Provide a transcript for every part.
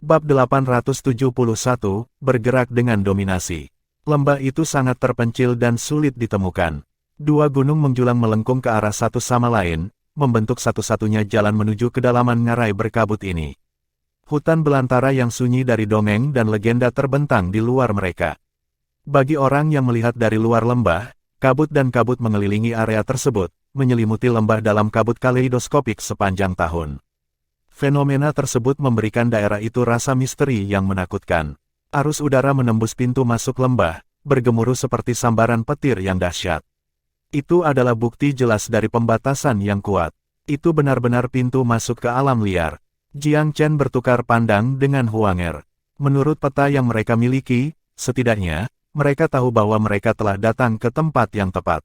Bab 871, bergerak dengan dominasi. Lembah itu sangat terpencil dan sulit ditemukan. Dua gunung menjulang melengkung ke arah satu sama lain, membentuk satu-satunya jalan menuju kedalaman ngarai berkabut ini. Hutan belantara yang sunyi dari dongeng dan legenda terbentang di luar mereka. Bagi orang yang melihat dari luar lembah, kabut dan kabut mengelilingi area tersebut, menyelimuti lembah dalam kabut kaleidoskopik sepanjang tahun. Fenomena tersebut memberikan daerah itu rasa misteri yang menakutkan. Arus udara menembus pintu masuk lembah, bergemuruh seperti sambaran petir yang dahsyat. Itu adalah bukti jelas dari pembatasan yang kuat. Itu benar-benar pintu masuk ke alam liar. Jiang Chen bertukar pandang dengan Huanger. Menurut peta yang mereka miliki, setidaknya, mereka tahu bahwa mereka telah datang ke tempat yang tepat.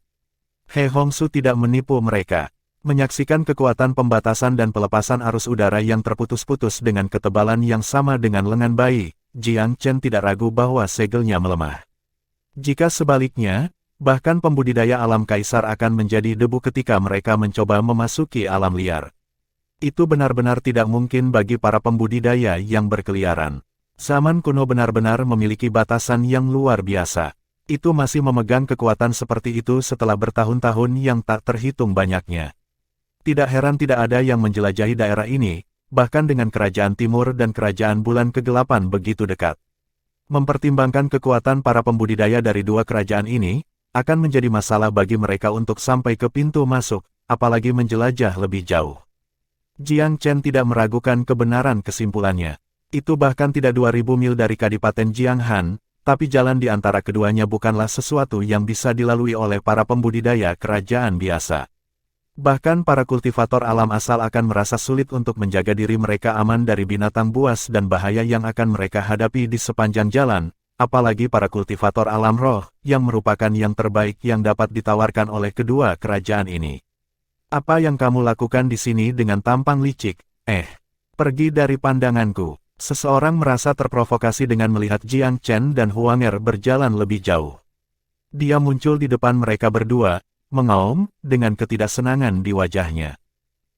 He Hongsu tidak menipu mereka. Menyaksikan kekuatan pembatasan dan pelepasan arus udara yang terputus-putus dengan ketebalan yang sama dengan lengan bayi, Jiang Chen tidak ragu bahwa segelnya melemah. Jika sebaliknya, bahkan pembudidaya alam kaisar akan menjadi debu ketika mereka mencoba memasuki alam liar. Itu benar-benar tidak mungkin bagi para pembudidaya yang berkeliaran. Zaman kuno benar-benar memiliki batasan yang luar biasa. Itu masih memegang kekuatan seperti itu setelah bertahun-tahun yang tak terhitung banyaknya. Tidak heran tidak ada yang menjelajahi daerah ini, bahkan dengan kerajaan timur dan kerajaan bulan kegelapan begitu dekat. Mempertimbangkan kekuatan para pembudidaya dari dua kerajaan ini, akan menjadi masalah bagi mereka untuk sampai ke pintu masuk, apalagi menjelajah lebih jauh. Jiang Chen tidak meragukan kebenaran kesimpulannya. Itu bahkan tidak 2000 mil dari Kadipaten Jianghan, tapi jalan di antara keduanya bukanlah sesuatu yang bisa dilalui oleh para pembudidaya kerajaan biasa. Bahkan para kultivator alam asal akan merasa sulit untuk menjaga diri mereka aman dari binatang buas dan bahaya yang akan mereka hadapi di sepanjang jalan, apalagi para kultivator alam roh, yang merupakan yang terbaik yang dapat ditawarkan oleh kedua kerajaan ini. Apa yang kamu lakukan di sini dengan tampang licik? Pergi dari pandanganku. Seseorang merasa terprovokasi dengan melihat Jiang Chen dan Huanger berjalan lebih jauh. Dia muncul di depan mereka berdua, mengaum, dengan ketidaksenangan di wajahnya.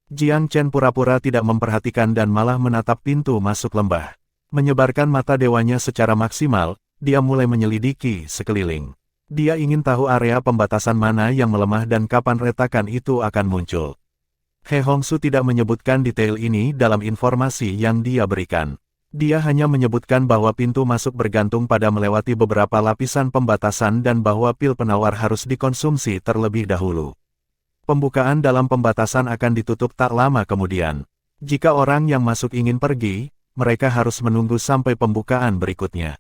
Jiang Chen pura-pura tidak memperhatikan dan malah menatap pintu masuk lembah. Menyebarkan mata dewanya secara maksimal, dia mulai menyelidiki sekeliling. Dia ingin tahu area pembatasan mana yang melemah dan kapan retakan itu akan muncul. He Hongsu tidak menyebutkan detail ini dalam informasi yang dia berikan. Dia hanya menyebutkan bahwa pintu masuk bergantung pada melewati beberapa lapisan pembatasan dan bahwa pil penawar harus dikonsumsi terlebih dahulu. Pembukaan dalam pembatasan akan ditutup tak lama kemudian. Jika orang yang masuk ingin pergi, mereka harus menunggu sampai pembukaan berikutnya.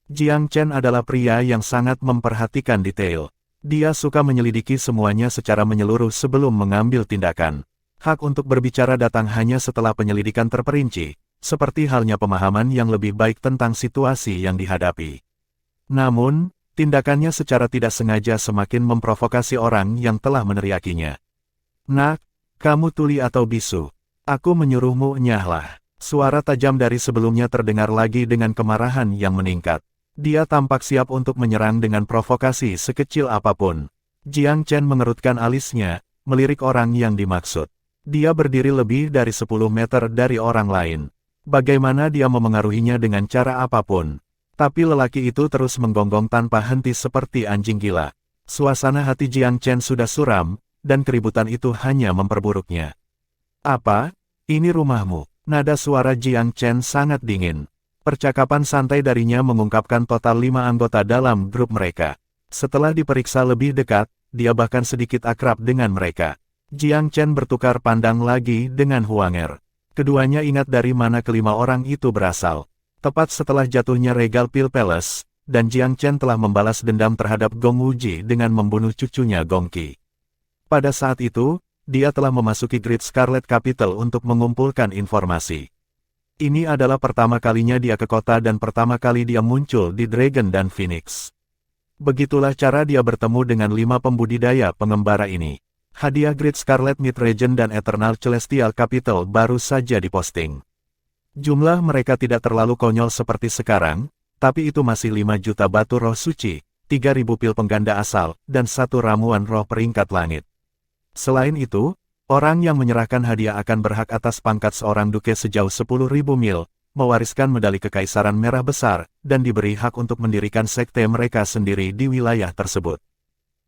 Jiang Chen adalah pria yang sangat memperhatikan detail. Dia suka menyelidiki semuanya secara menyeluruh sebelum mengambil tindakan. Hak untuk berbicara datang hanya setelah penyelidikan terperinci, seperti halnya pemahaman yang lebih baik tentang situasi yang dihadapi. Namun, tindakannya secara tidak sengaja semakin memprovokasi orang yang telah meneriakinya. Nak, kamu tuli atau bisu? Aku menyuruhmu nyahlah. Suara tajam dari sebelumnya terdengar lagi dengan kemarahan yang meningkat. Dia tampak siap untuk menyerang dengan provokasi sekecil apapun. Jiang Chen mengerutkan alisnya, melirik orang yang dimaksud. Dia berdiri lebih dari 10 meter dari orang lain. Bagaimana dia memengaruhinya dengan cara apapun. Tapi lelaki itu terus menggonggong tanpa henti seperti anjing gila. Suasana hati Jiang Chen sudah suram, dan keributan itu hanya memperburuknya. Apa? Ini rumahmu. Nada suara Jiang Chen sangat dingin. Percakapan santai darinya mengungkapkan total 5 anggota dalam grup mereka. Setelah diperiksa lebih dekat, dia bahkan sedikit akrab dengan mereka. Jiang Chen bertukar pandang lagi dengan Huanger. Keduanya ingat dari mana kelima orang itu berasal. Tepat setelah jatuhnya Regal Pil Palace, dan Jiang Chen telah membalas dendam terhadap Gong Wuji dengan membunuh cucunya Gong Qi. Pada saat itu, dia telah memasuki Great Scarlet Capital untuk mengumpulkan informasi. Ini adalah pertama kalinya dia ke kota dan pertama kali dia muncul di Dragon dan Phoenix. Begitulah cara dia bertemu dengan 5 pembudidaya pengembara ini. Hadiah Great Scarlet Mid Region dan Eternal Celestial Capital baru saja diposting. Jumlah mereka tidak terlalu konyol seperti sekarang, tapi itu masih 5 juta batu roh suci, 3.000 pil pengganda asal, dan 1 ramuan roh peringkat langit. Selain itu, orang yang menyerahkan hadiah akan berhak atas pangkat seorang duke sejauh 10.000 mil, mewariskan medali Kekaisaran Merah Besar, dan diberi hak untuk mendirikan sekte mereka sendiri di wilayah tersebut.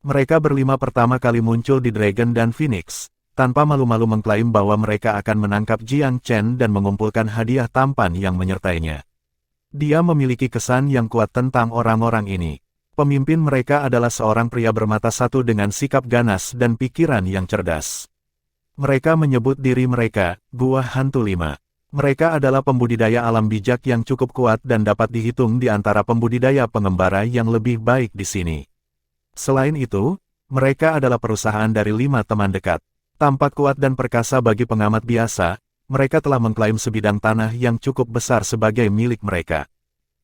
Mereka berlima pertama kali muncul di Dragon dan Phoenix, tanpa malu-malu mengklaim bahwa mereka akan menangkap Jiang Chen dan mengumpulkan hadiah tampan yang menyertainya. Dia memiliki kesan yang kuat tentang orang-orang ini. Pemimpin mereka adalah seorang pria bermata satu dengan sikap ganas dan pikiran yang cerdas. Mereka menyebut diri mereka, Gua Hantu 5. Mereka adalah pembudidaya alam bijak yang cukup kuat dan dapat dihitung di antara pembudidaya pengembara yang lebih baik di sini. Selain itu, mereka adalah perusahaan dari 5 teman dekat. Tampak kuat dan perkasa bagi pengamat biasa, mereka telah mengklaim sebidang tanah yang cukup besar sebagai milik mereka.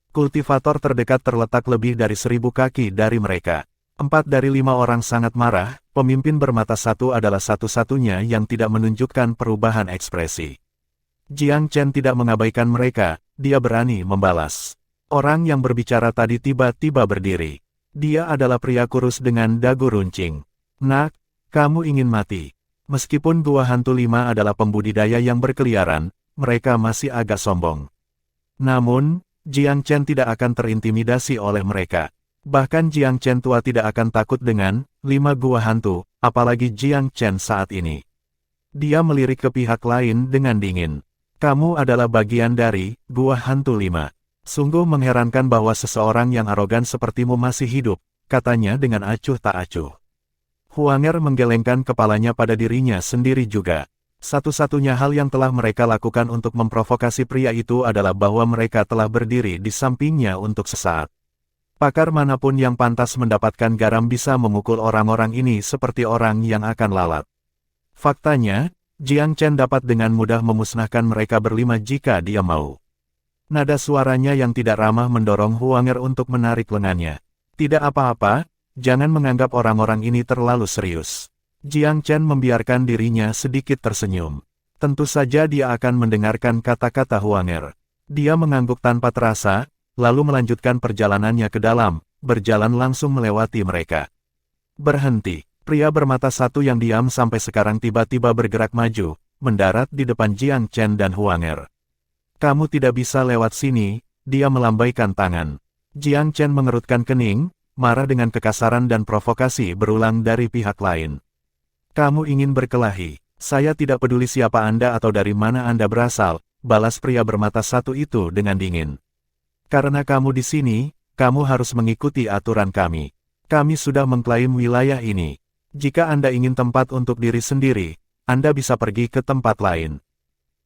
Kultivator terdekat terletak lebih dari 1000 kaki dari mereka. 4 dari 5 orang sangat marah, pemimpin bermata satu adalah satu-satunya yang tidak menunjukkan perubahan ekspresi. Jiang Chen tidak mengabaikan mereka, dia berani membalas. Orang yang berbicara tadi tiba-tiba berdiri. Dia adalah pria kurus dengan dagu runcing. Nak, kamu ingin mati. Meskipun Gua Hantu 5 adalah pembudidaya yang berkeliaran, mereka masih agak sombong. Namun, Jiang Chen tidak akan terintimidasi oleh mereka. Bahkan Jiang Chen tua tidak akan takut dengan 5 Gua Hantu, apalagi Jiang Chen saat ini. Dia melirik ke pihak lain dengan dingin. Kamu adalah bagian dari Gua Hantu 5. Sungguh mengherankan bahwa seseorang yang arogan sepertimu masih hidup, katanya dengan acuh tak acuh. Huanger menggelengkan kepalanya pada dirinya sendiri juga. Satu-satunya hal yang telah mereka lakukan untuk memprovokasi pria itu adalah bahwa mereka telah berdiri di sampingnya untuk sesaat. Pakar manapun yang pantas mendapatkan garam bisa memukul orang-orang ini seperti orang yang akan lalat. Faktanya, Jiang Chen dapat dengan mudah memusnahkan mereka berlima jika dia mau. Nada suaranya yang tidak ramah mendorong Huanger untuk menarik lengannya. Tidak apa-apa, jangan menganggap orang-orang ini terlalu serius. Jiang Chen membiarkan dirinya sedikit tersenyum. Tentu saja dia akan mendengarkan kata-kata Huanger. Dia mengangguk tanpa terasa, lalu melanjutkan perjalanannya ke dalam, berjalan langsung melewati mereka. Berhenti, pria bermata satu yang diam sampai sekarang tiba-tiba bergerak maju, mendarat di depan Jiang Chen dan Huanger. Kamu tidak bisa lewat sini, dia melambaikan tangan. Jiang Chen mengerutkan kening, marah dengan kekasaran dan provokasi berulang dari pihak lain. Kamu ingin berkelahi, saya tidak peduli siapa Anda atau dari mana Anda berasal, balas pria bermata satu itu dengan dingin. Karena kamu di sini, kamu harus mengikuti aturan kami. Kami sudah mengklaim wilayah ini. Jika Anda ingin tempat untuk diri sendiri, Anda bisa pergi ke tempat lain.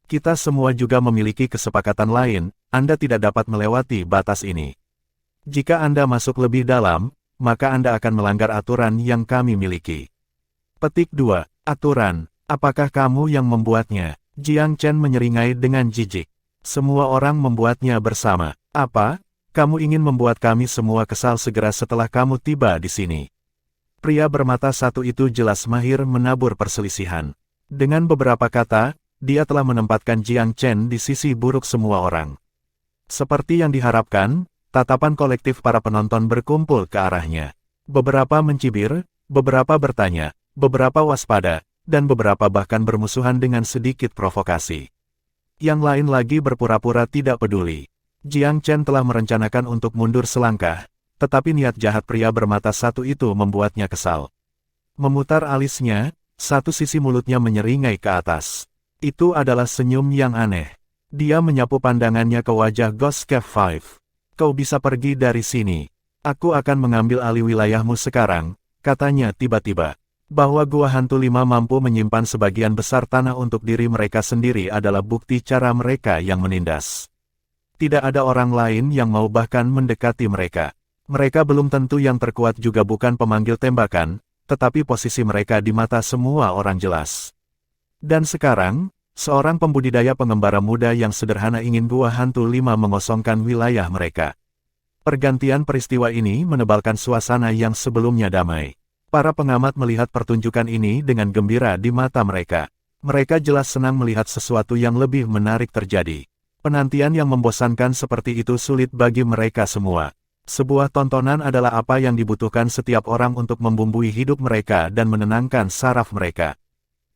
Kita semua juga memiliki kesepakatan lain, Anda tidak dapat melewati batas ini. Jika Anda masuk lebih dalam, maka Anda akan melanggar aturan yang kami miliki. Petik 2. Aturan, apakah kamu yang membuatnya? Jiang Chen menyeringai dengan jijik. Semua orang membuatnya bersama. Apa? Kamu ingin membuat kami semua kesal segera setelah kamu tiba di sini. Pria bermata satu itu jelas mahir menabur perselisihan. Dengan beberapa kata, dia telah menempatkan Jiang Chen di sisi buruk semua orang. Seperti yang diharapkan, tatapan kolektif para penonton berkumpul ke arahnya. Beberapa mencibir, beberapa bertanya, beberapa waspada, dan beberapa bahkan bermusuhan dengan sedikit provokasi. Yang lain lagi berpura-pura tidak peduli. Jiang Chen telah merencanakan untuk mundur selangkah, tetapi niat jahat pria bermata satu itu membuatnya kesal. Memutar alisnya, satu sisi mulutnya menyeringai ke atas. Itu adalah senyum yang aneh. Dia menyapu pandangannya ke wajah Ghost Cave 5. Kau bisa pergi dari sini. Aku akan mengambil alih wilayahmu sekarang, katanya tiba-tiba. Bahwa Gua Hantu 5 mampu menyimpan sebagian besar tanah untuk diri mereka sendiri adalah bukti cara mereka yang menindas. Tidak ada orang lain yang mau bahkan mendekati mereka. Mereka belum tentu yang terkuat juga bukan pemanggil tembakan, tetapi posisi mereka di mata semua orang jelas. Dan sekarang, seorang pembudidaya pengembara muda yang sederhana ingin Gua Hantu 5 mengosongkan wilayah mereka. Pergantian peristiwa ini menebalkan suasana yang sebelumnya damai. Para pengamat melihat pertunjukan ini dengan gembira di mata mereka. Mereka jelas senang melihat sesuatu yang lebih menarik terjadi. Penantian yang membosankan seperti itu sulit bagi mereka semua. Sebuah tontonan adalah apa yang dibutuhkan setiap orang untuk membumbui hidup mereka dan menenangkan saraf mereka.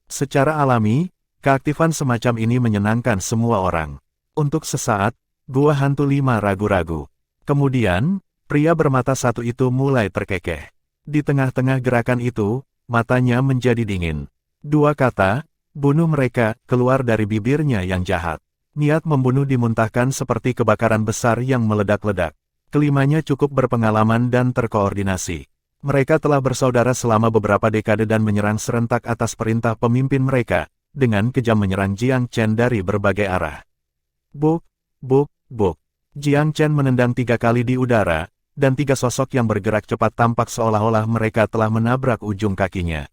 Secara alami, keaktifan semacam ini menyenangkan semua orang. Untuk sesaat, Gua Hantu 5 ragu-ragu. Kemudian, pria bermata satu itu mulai terkekeh. Di tengah-tengah gerakan itu, matanya menjadi dingin. Dua kata, bunuh mereka, keluar dari bibirnya yang jahat. Niat membunuh dimuntahkan seperti kebakaran besar yang meledak-ledak. Kelimanya cukup berpengalaman dan terkoordinasi. Mereka telah bersaudara selama beberapa dekade dan menyerang serentak atas perintah pemimpin mereka, dengan kejam menyerang Jiang Chen dari berbagai arah. Buk, buk, buk. Jiang Chen menendang 3 kali di udara, dan 3 sosok yang bergerak cepat tampak seolah-olah mereka telah menabrak ujung kakinya.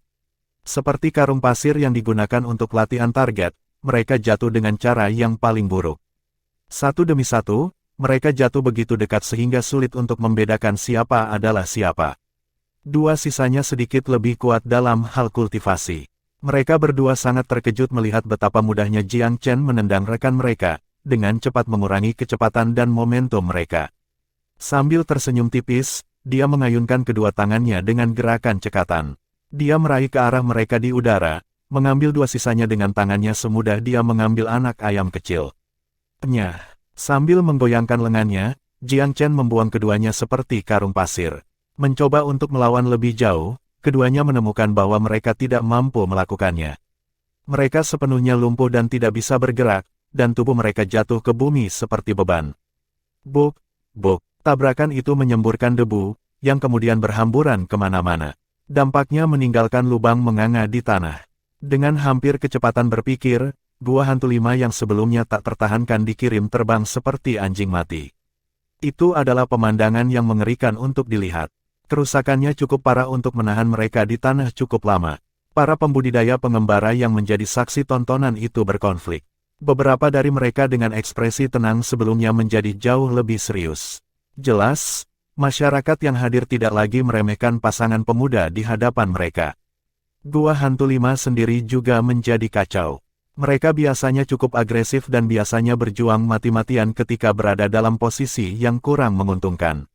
Seperti karung pasir yang digunakan untuk latihan target, mereka jatuh dengan cara yang paling buruk. Satu demi satu, mereka jatuh begitu dekat sehingga sulit untuk membedakan siapa adalah siapa. Dua sisanya sedikit lebih kuat dalam hal kultivasi. Mereka berdua sangat terkejut melihat betapa mudahnya Jiang Chen menendang rekan mereka, dengan cepat mengurangi kecepatan dan momentum mereka. Sambil tersenyum tipis, dia mengayunkan kedua tangannya dengan gerakan cekatan. Dia meraih ke arah mereka di udara, mengambil dua sisanya dengan tangannya semudah dia mengambil anak ayam kecil. Nyah. Sambil menggoyangkan lengannya, Jiang Chen membuang keduanya seperti karung pasir. Mencoba untuk melawan lebih jauh, keduanya menemukan bahwa mereka tidak mampu melakukannya. Mereka sepenuhnya lumpuh dan tidak bisa bergerak, dan tubuh mereka jatuh ke bumi seperti beban. Buk, buk, tabrakan itu menyemburkan debu, yang kemudian berhamburan kemana-mana. Dampaknya meninggalkan lubang menganga di tanah. Dengan hampir kecepatan berpikir, Gua Hantu 5 yang sebelumnya tak tertahankan dikirim terbang seperti anjing mati. Itu adalah pemandangan yang mengerikan untuk dilihat. Kerusakannya cukup parah untuk menahan mereka di tanah cukup lama. Para pembudidaya pengembara yang menjadi saksi tontonan itu berkonflik. Beberapa dari mereka dengan ekspresi tenang sebelumnya menjadi jauh lebih serius. Jelas, masyarakat yang hadir tidak lagi meremehkan pasangan pemuda di hadapan mereka. Gua Hantu 5 sendiri juga menjadi kacau. Mereka biasanya cukup agresif dan biasanya berjuang mati-matian ketika berada dalam posisi yang kurang menguntungkan.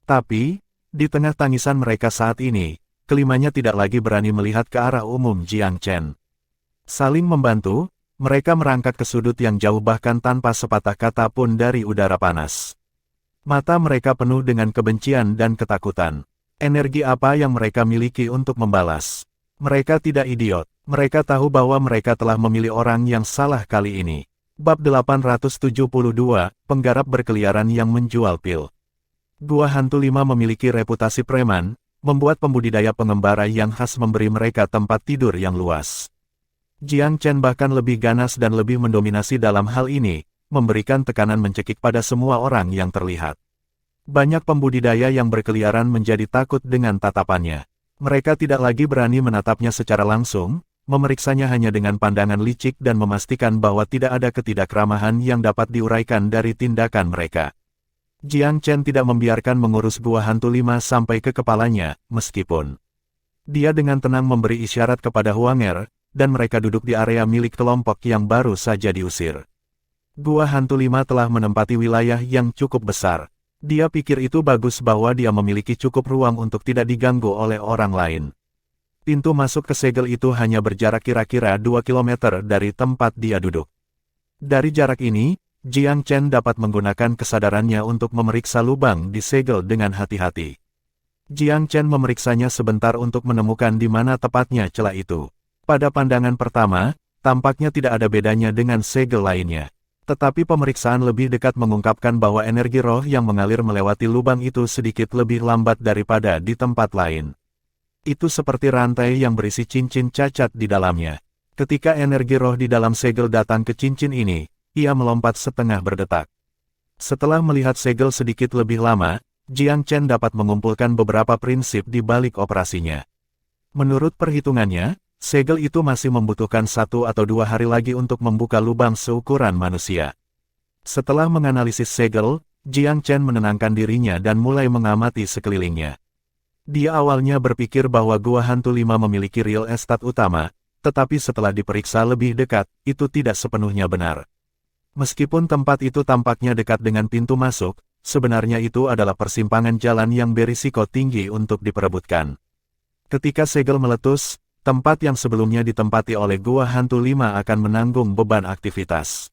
Tapi, di tengah tangisan mereka saat ini, kelimanya tidak lagi berani melihat ke arah umum Jiang Chen. Saling membantu, mereka merangkak ke sudut yang jauh bahkan tanpa sepatah kata pun dari udara panas. Mata mereka penuh dengan kebencian dan ketakutan. Energi apa yang mereka miliki untuk membalas? Mereka tidak idiot. Mereka tahu bahwa mereka telah memilih orang yang salah kali ini. Bab 872, Penggarap berkeliaran yang menjual pil. Gua Hantu 5 memiliki reputasi preman, membuat pembudidaya pengembara yang khas memberi mereka tempat tidur yang luas. Jiang Chen bahkan lebih ganas dan lebih mendominasi dalam hal ini, memberikan tekanan mencekik pada semua orang yang terlihat. Banyak pembudidaya yang berkeliaran menjadi takut dengan tatapannya. Mereka tidak lagi berani menatapnya secara langsung, memeriksanya hanya dengan pandangan licik dan memastikan bahwa tidak ada ketidakramahan yang dapat diuraikan dari tindakan mereka. Jiang Chen tidak membiarkan mengurus Gua Hantu 5 sampai ke kepalanya, meskipun dia dengan tenang memberi isyarat kepada Huanger, dan mereka duduk di area milik kelompok yang baru saja diusir. Gua Hantu 5 telah menempati wilayah yang cukup besar. Dia pikir itu bagus bahwa dia memiliki cukup ruang untuk tidak diganggu oleh orang lain. Pintu masuk ke segel itu hanya berjarak kira-kira 2 km dari tempat dia duduk. Dari jarak ini, Jiang Chen dapat menggunakan kesadarannya untuk memeriksa lubang di segel dengan hati-hati. Jiang Chen memeriksanya sebentar untuk menemukan di mana tepatnya celah itu. Pada pandangan pertama, tampaknya tidak ada bedanya dengan segel lainnya. Tetapi pemeriksaan lebih dekat mengungkapkan bahwa energi roh yang mengalir melewati lubang itu sedikit lebih lambat daripada di tempat lain. Itu seperti rantai yang berisi cincin cacat di dalamnya. Ketika energi roh di dalam segel datang ke cincin ini, ia melompat setengah berdetak. Setelah melihat segel sedikit lebih lama, Jiang Chen dapat mengumpulkan beberapa prinsip di balik operasinya. Menurut perhitungannya, segel itu masih membutuhkan 1 atau 2 hari lagi untuk membuka lubang seukuran manusia. Setelah menganalisis segel, Jiang Chen menenangkan dirinya dan mulai mengamati sekelilingnya. Dia awalnya berpikir bahwa Gua Hantu 5 memiliki real estate utama, tetapi setelah diperiksa lebih dekat, itu tidak sepenuhnya benar. Meskipun tempat itu tampaknya dekat dengan pintu masuk, sebenarnya itu adalah persimpangan jalan yang berisiko tinggi untuk diperebutkan. Ketika segel meletus, tempat yang sebelumnya ditempati oleh Gua Hantu 5 akan menanggung beban aktivitas.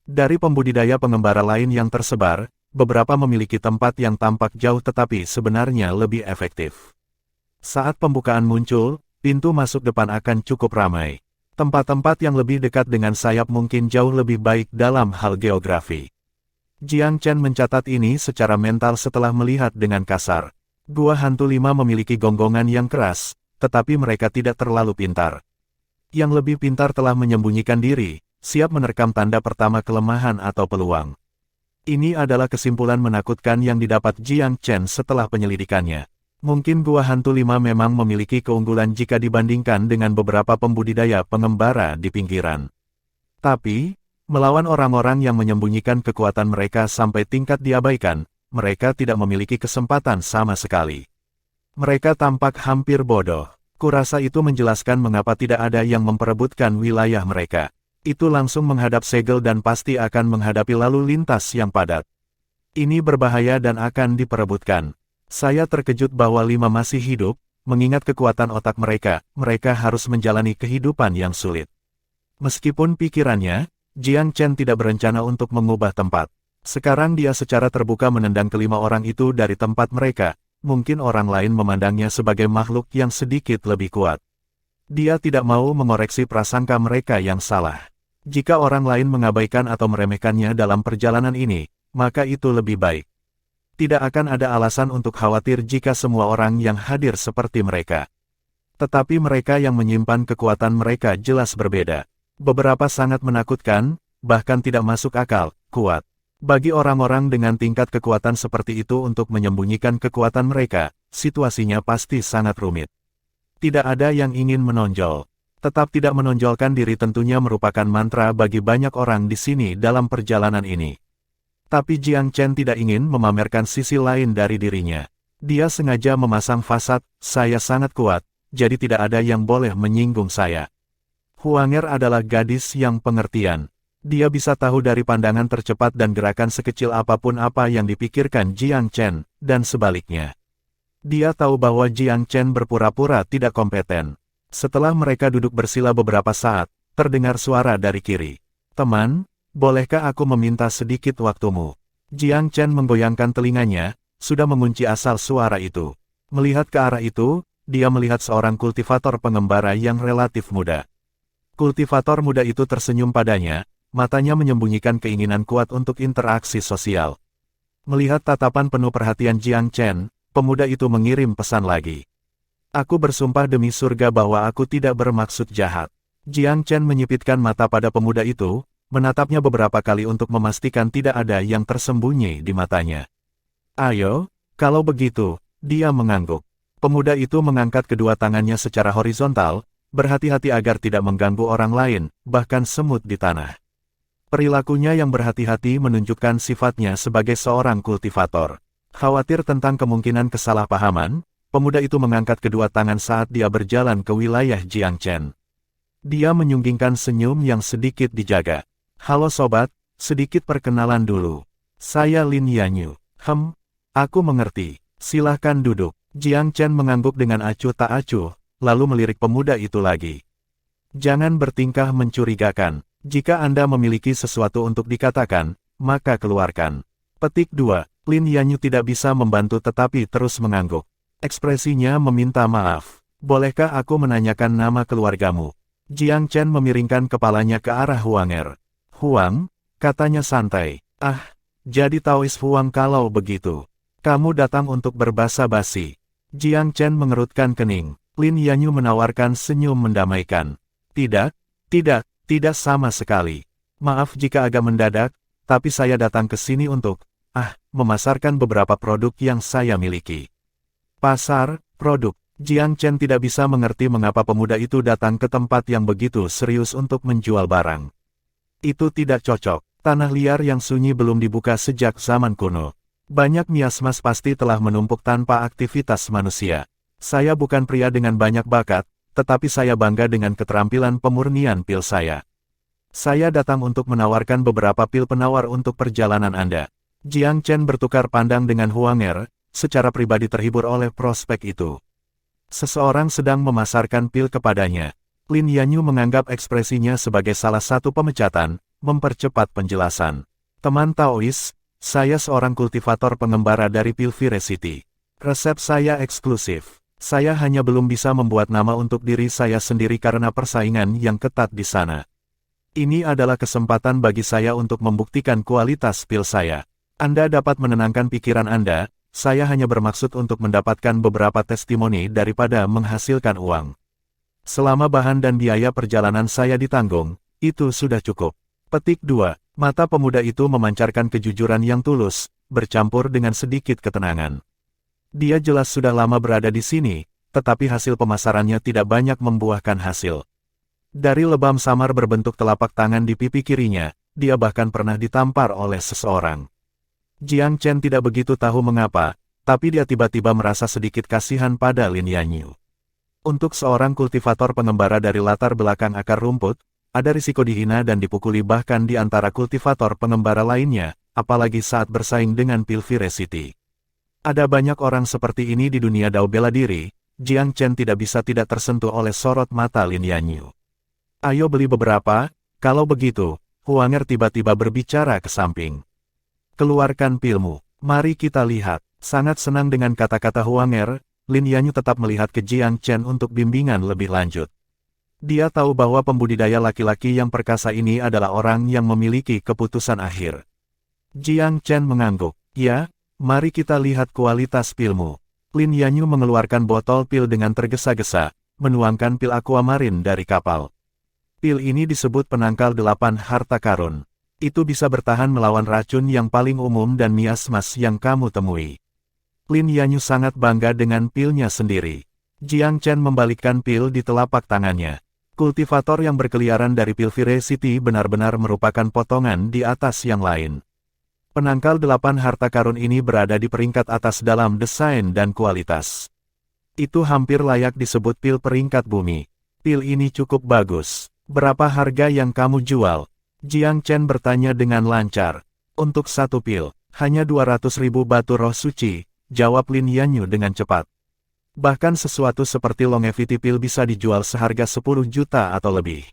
Dari pembudidaya pengembara lain yang tersebar, beberapa memiliki tempat yang tampak jauh tetapi sebenarnya lebih efektif. Saat pembukaan muncul, pintu masuk depan akan cukup ramai. Tempat-tempat yang lebih dekat dengan sayap mungkin jauh lebih baik dalam hal geografi. Jiang Chen mencatat ini secara mental setelah melihat dengan kasar. Gua Hantu 5 memiliki gonggongan yang keras, tetapi mereka tidak terlalu pintar. Yang lebih pintar telah menyembunyikan diri, siap menerkam tanda pertama kelemahan atau peluang. Ini adalah kesimpulan menakutkan yang didapat Jiang Chen setelah penyelidikannya. Mungkin Gua Hantu 5 memang memiliki keunggulan jika dibandingkan dengan beberapa pembudidaya pengembara di pinggiran. Tapi, melawan orang-orang yang menyembunyikan kekuatan mereka sampai tingkat diabaikan, mereka tidak memiliki kesempatan sama sekali. Mereka tampak hampir bodoh. Kurasa itu menjelaskan mengapa tidak ada yang memperebutkan wilayah mereka. Itu langsung menghadap segel dan pasti akan menghadapi lalu lintas yang padat. Ini berbahaya dan akan diperebutkan. Saya terkejut bahwa 5 masih hidup, mengingat kekuatan otak mereka harus menjalani kehidupan yang sulit. Meskipun pikirannya, Jiang Chen tidak berencana untuk mengubah tempat. Sekarang dia secara terbuka menendang kelima orang itu dari tempat mereka, mungkin orang lain memandangnya sebagai makhluk yang sedikit lebih kuat. Dia tidak mau mengoreksi prasangka mereka yang salah. Jika orang lain mengabaikan atau meremehkannya dalam perjalanan ini, maka itu lebih baik. Tidak akan ada alasan untuk khawatir jika semua orang yang hadir seperti mereka. Tetapi mereka yang menyimpan kekuatan mereka jelas berbeda. Beberapa sangat menakutkan, bahkan tidak masuk akal, kuat. Bagi orang-orang dengan tingkat kekuatan seperti itu untuk menyembunyikan kekuatan mereka, situasinya pasti sangat rumit. Tidak ada yang ingin menonjol. Tetap tidak menonjolkan diri tentunya merupakan mantra bagi banyak orang di sini dalam perjalanan ini. Tapi Jiang Chen tidak ingin memamerkan sisi lain dari dirinya. Dia sengaja memasang fasad, saya sangat kuat, jadi tidak ada yang boleh menyinggung saya. Huanger adalah gadis yang pengertian. Dia bisa tahu dari pandangan tercepat dan gerakan sekecil apapun apa yang dipikirkan Jiang Chen, dan sebaliknya. Dia tahu bahwa Jiang Chen berpura-pura tidak kompeten. Setelah mereka duduk bersila beberapa saat, terdengar suara dari kiri. Teman, bolehkah aku meminta sedikit waktumu? Jiang Chen menggoyangkan telinganya, sudah mengunci asal suara itu. Melihat ke arah itu, dia melihat seorang kultivator pengembara yang relatif muda. Kultivator muda itu tersenyum padanya, matanya menyembunyikan keinginan kuat untuk interaksi sosial. Melihat tatapan penuh perhatian Jiang Chen, pemuda itu mengirim pesan lagi. Aku bersumpah demi surga bahwa aku tidak bermaksud jahat. Jiang Chen menyipitkan mata pada pemuda itu, menatapnya beberapa kali untuk memastikan tidak ada yang tersembunyi di matanya. Ayo, kalau begitu, dia mengangguk. Pemuda itu mengangkat kedua tangannya secara horizontal, berhati-hati agar tidak mengganggu orang lain, bahkan semut di tanah. Perilakunya yang berhati-hati menunjukkan sifatnya sebagai seorang kultivator. Khawatir tentang kemungkinan kesalahpahaman, pemuda itu mengangkat kedua tangan saat dia berjalan ke wilayah Jiang Chen. Dia menyunggingkan senyum yang sedikit dijaga. Halo sobat, sedikit perkenalan dulu. Saya Lin Yanyu. Aku mengerti. Silahkan duduk. Jiang Chen mengangguk dengan acuh tak acuh, lalu melirik pemuda itu lagi. Jangan bertingkah mencurigakan. Jika Anda memiliki sesuatu untuk dikatakan, maka keluarkan. Petik 2. Lin Yanyu tidak bisa membantu tetapi terus mengangguk. Ekspresinya meminta maaf. Bolehkah aku menanyakan nama keluargamu? Jiang Chen memiringkan kepalanya ke arah Huanger. Huang, katanya santai. Jadi Taois Huang kalau begitu. Kamu datang untuk berbasa-basi. Jiang Chen mengerutkan kening. Lin Yanyu menawarkan senyum mendamaikan. Tidak sama sekali. Maaf jika agak mendadak, tapi saya datang ke sini untuk, memasarkan beberapa produk yang saya miliki. Pasar, produk. Jiang Chen tidak bisa mengerti mengapa pemuda itu datang ke tempat yang begitu serius untuk menjual barang. Itu tidak cocok. Tanah liar yang sunyi belum dibuka sejak zaman kuno. Banyak miasmas pasti telah menumpuk tanpa aktivitas manusia. Saya bukan pria dengan banyak bakat, tetapi saya bangga dengan keterampilan pemurnian pil saya. Saya datang untuk menawarkan beberapa pil penawar untuk perjalanan Anda. Jiang Chen bertukar pandang dengan Huanger, secara pribadi terhibur oleh prospek itu. Seseorang sedang memasarkan pil kepadanya. Lin Yanyu menganggap ekspresinya sebagai salah satu pemecatan, mempercepat penjelasan. Teman Taois, saya seorang kultivator pengembara dari Pilvire City. Resep saya eksklusif. Saya hanya belum bisa membuat nama untuk diri saya sendiri karena persaingan yang ketat di sana. Ini adalah kesempatan bagi saya untuk membuktikan kualitas pil saya. Anda dapat menenangkan pikiran Anda, saya hanya bermaksud untuk mendapatkan beberapa testimoni daripada menghasilkan uang. Selama bahan dan biaya perjalanan saya ditanggung, itu sudah cukup. Petik 2. Mata pemuda itu memancarkan kejujuran yang tulus, bercampur dengan sedikit ketenangan. Dia jelas sudah lama berada di sini, tetapi hasil pemasarannya tidak banyak membuahkan hasil. Dari lebam samar berbentuk telapak tangan di pipi kirinya, dia bahkan pernah ditampar oleh seseorang. Jiang Chen tidak begitu tahu mengapa, tapi dia tiba-tiba merasa sedikit kasihan pada Lin Yanyu. Untuk seorang kultivator pengembara dari latar belakang akar rumput, ada risiko dihina dan dipukuli bahkan di antara kultivator pengembara lainnya, apalagi saat bersaing dengan Pilvire City. Ada banyak orang seperti ini di dunia Dao bela diri, Jiang Chen tidak bisa tidak tersentuh oleh sorot mata Lin Yanyu. Ayo beli beberapa, kalau begitu, Huanger tiba-tiba berbicara ke samping. Keluarkan pilmu, mari kita lihat. Sangat senang dengan kata-kata Huanger, Lin Yanyu tetap melihat ke Jiang Chen untuk bimbingan lebih lanjut. Dia tahu bahwa pembudidaya laki-laki yang perkasa ini adalah orang yang memiliki keputusan akhir. Jiang Chen mengangguk, ya, mari kita lihat kualitas pilmu. Lin Yanyu mengeluarkan botol pil dengan tergesa-gesa, menuangkan pil aquamarine dari kapal. Pil ini disebut penangkal 8 harta karun. Itu bisa bertahan melawan racun yang paling umum dan miasmas yang kamu temui. Lin Yanyu sangat bangga dengan pilnya sendiri. Jiang Chen membalikkan pil di telapak tangannya. Kultivator yang berkeliaran dari Pilvire City benar-benar merupakan potongan di atas yang lain. Penangkal 8 harta karun ini berada di peringkat atas dalam desain dan kualitas. Itu hampir layak disebut pil peringkat bumi. Pil ini cukup bagus. Berapa harga yang kamu jual? Jiang Chen bertanya dengan lancar. Untuk satu pil, hanya 200.000 batu roh suci, jawab Lin Yanyu dengan cepat. Bahkan sesuatu seperti longevity pil bisa dijual seharga 10 juta atau lebih.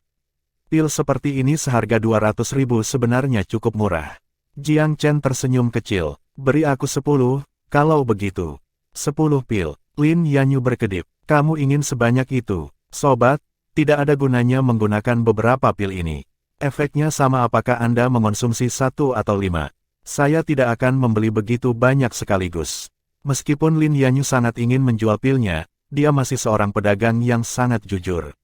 Pil seperti ini seharga 200.000 sebenarnya cukup murah. Jiang Chen tersenyum kecil. Beri aku 10, kalau begitu. 10 pil. Lin Yanyu berkedip. Kamu ingin sebanyak itu, sobat? Tidak ada gunanya menggunakan beberapa pil ini. Efeknya sama apakah Anda mengonsumsi 1 atau 5. Saya tidak akan membeli begitu banyak sekaligus. Meskipun Lin Yanyu sangat ingin menjual pilnya, dia masih seorang pedagang yang sangat jujur.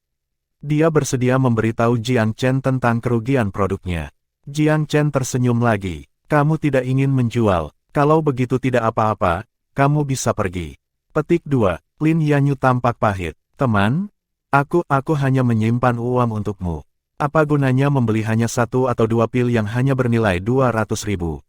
Dia bersedia memberitahu Jiang Chen tentang kerugian produknya. Jiang Chen tersenyum lagi. Kamu tidak ingin menjual, kalau begitu tidak apa-apa, kamu bisa pergi. Petik 2. Lin Yanyu tampak pahit. Teman, aku hanya menyimpan uang untukmu. Apa gunanya membeli hanya 1 atau 2 pil yang hanya bernilai 200.000?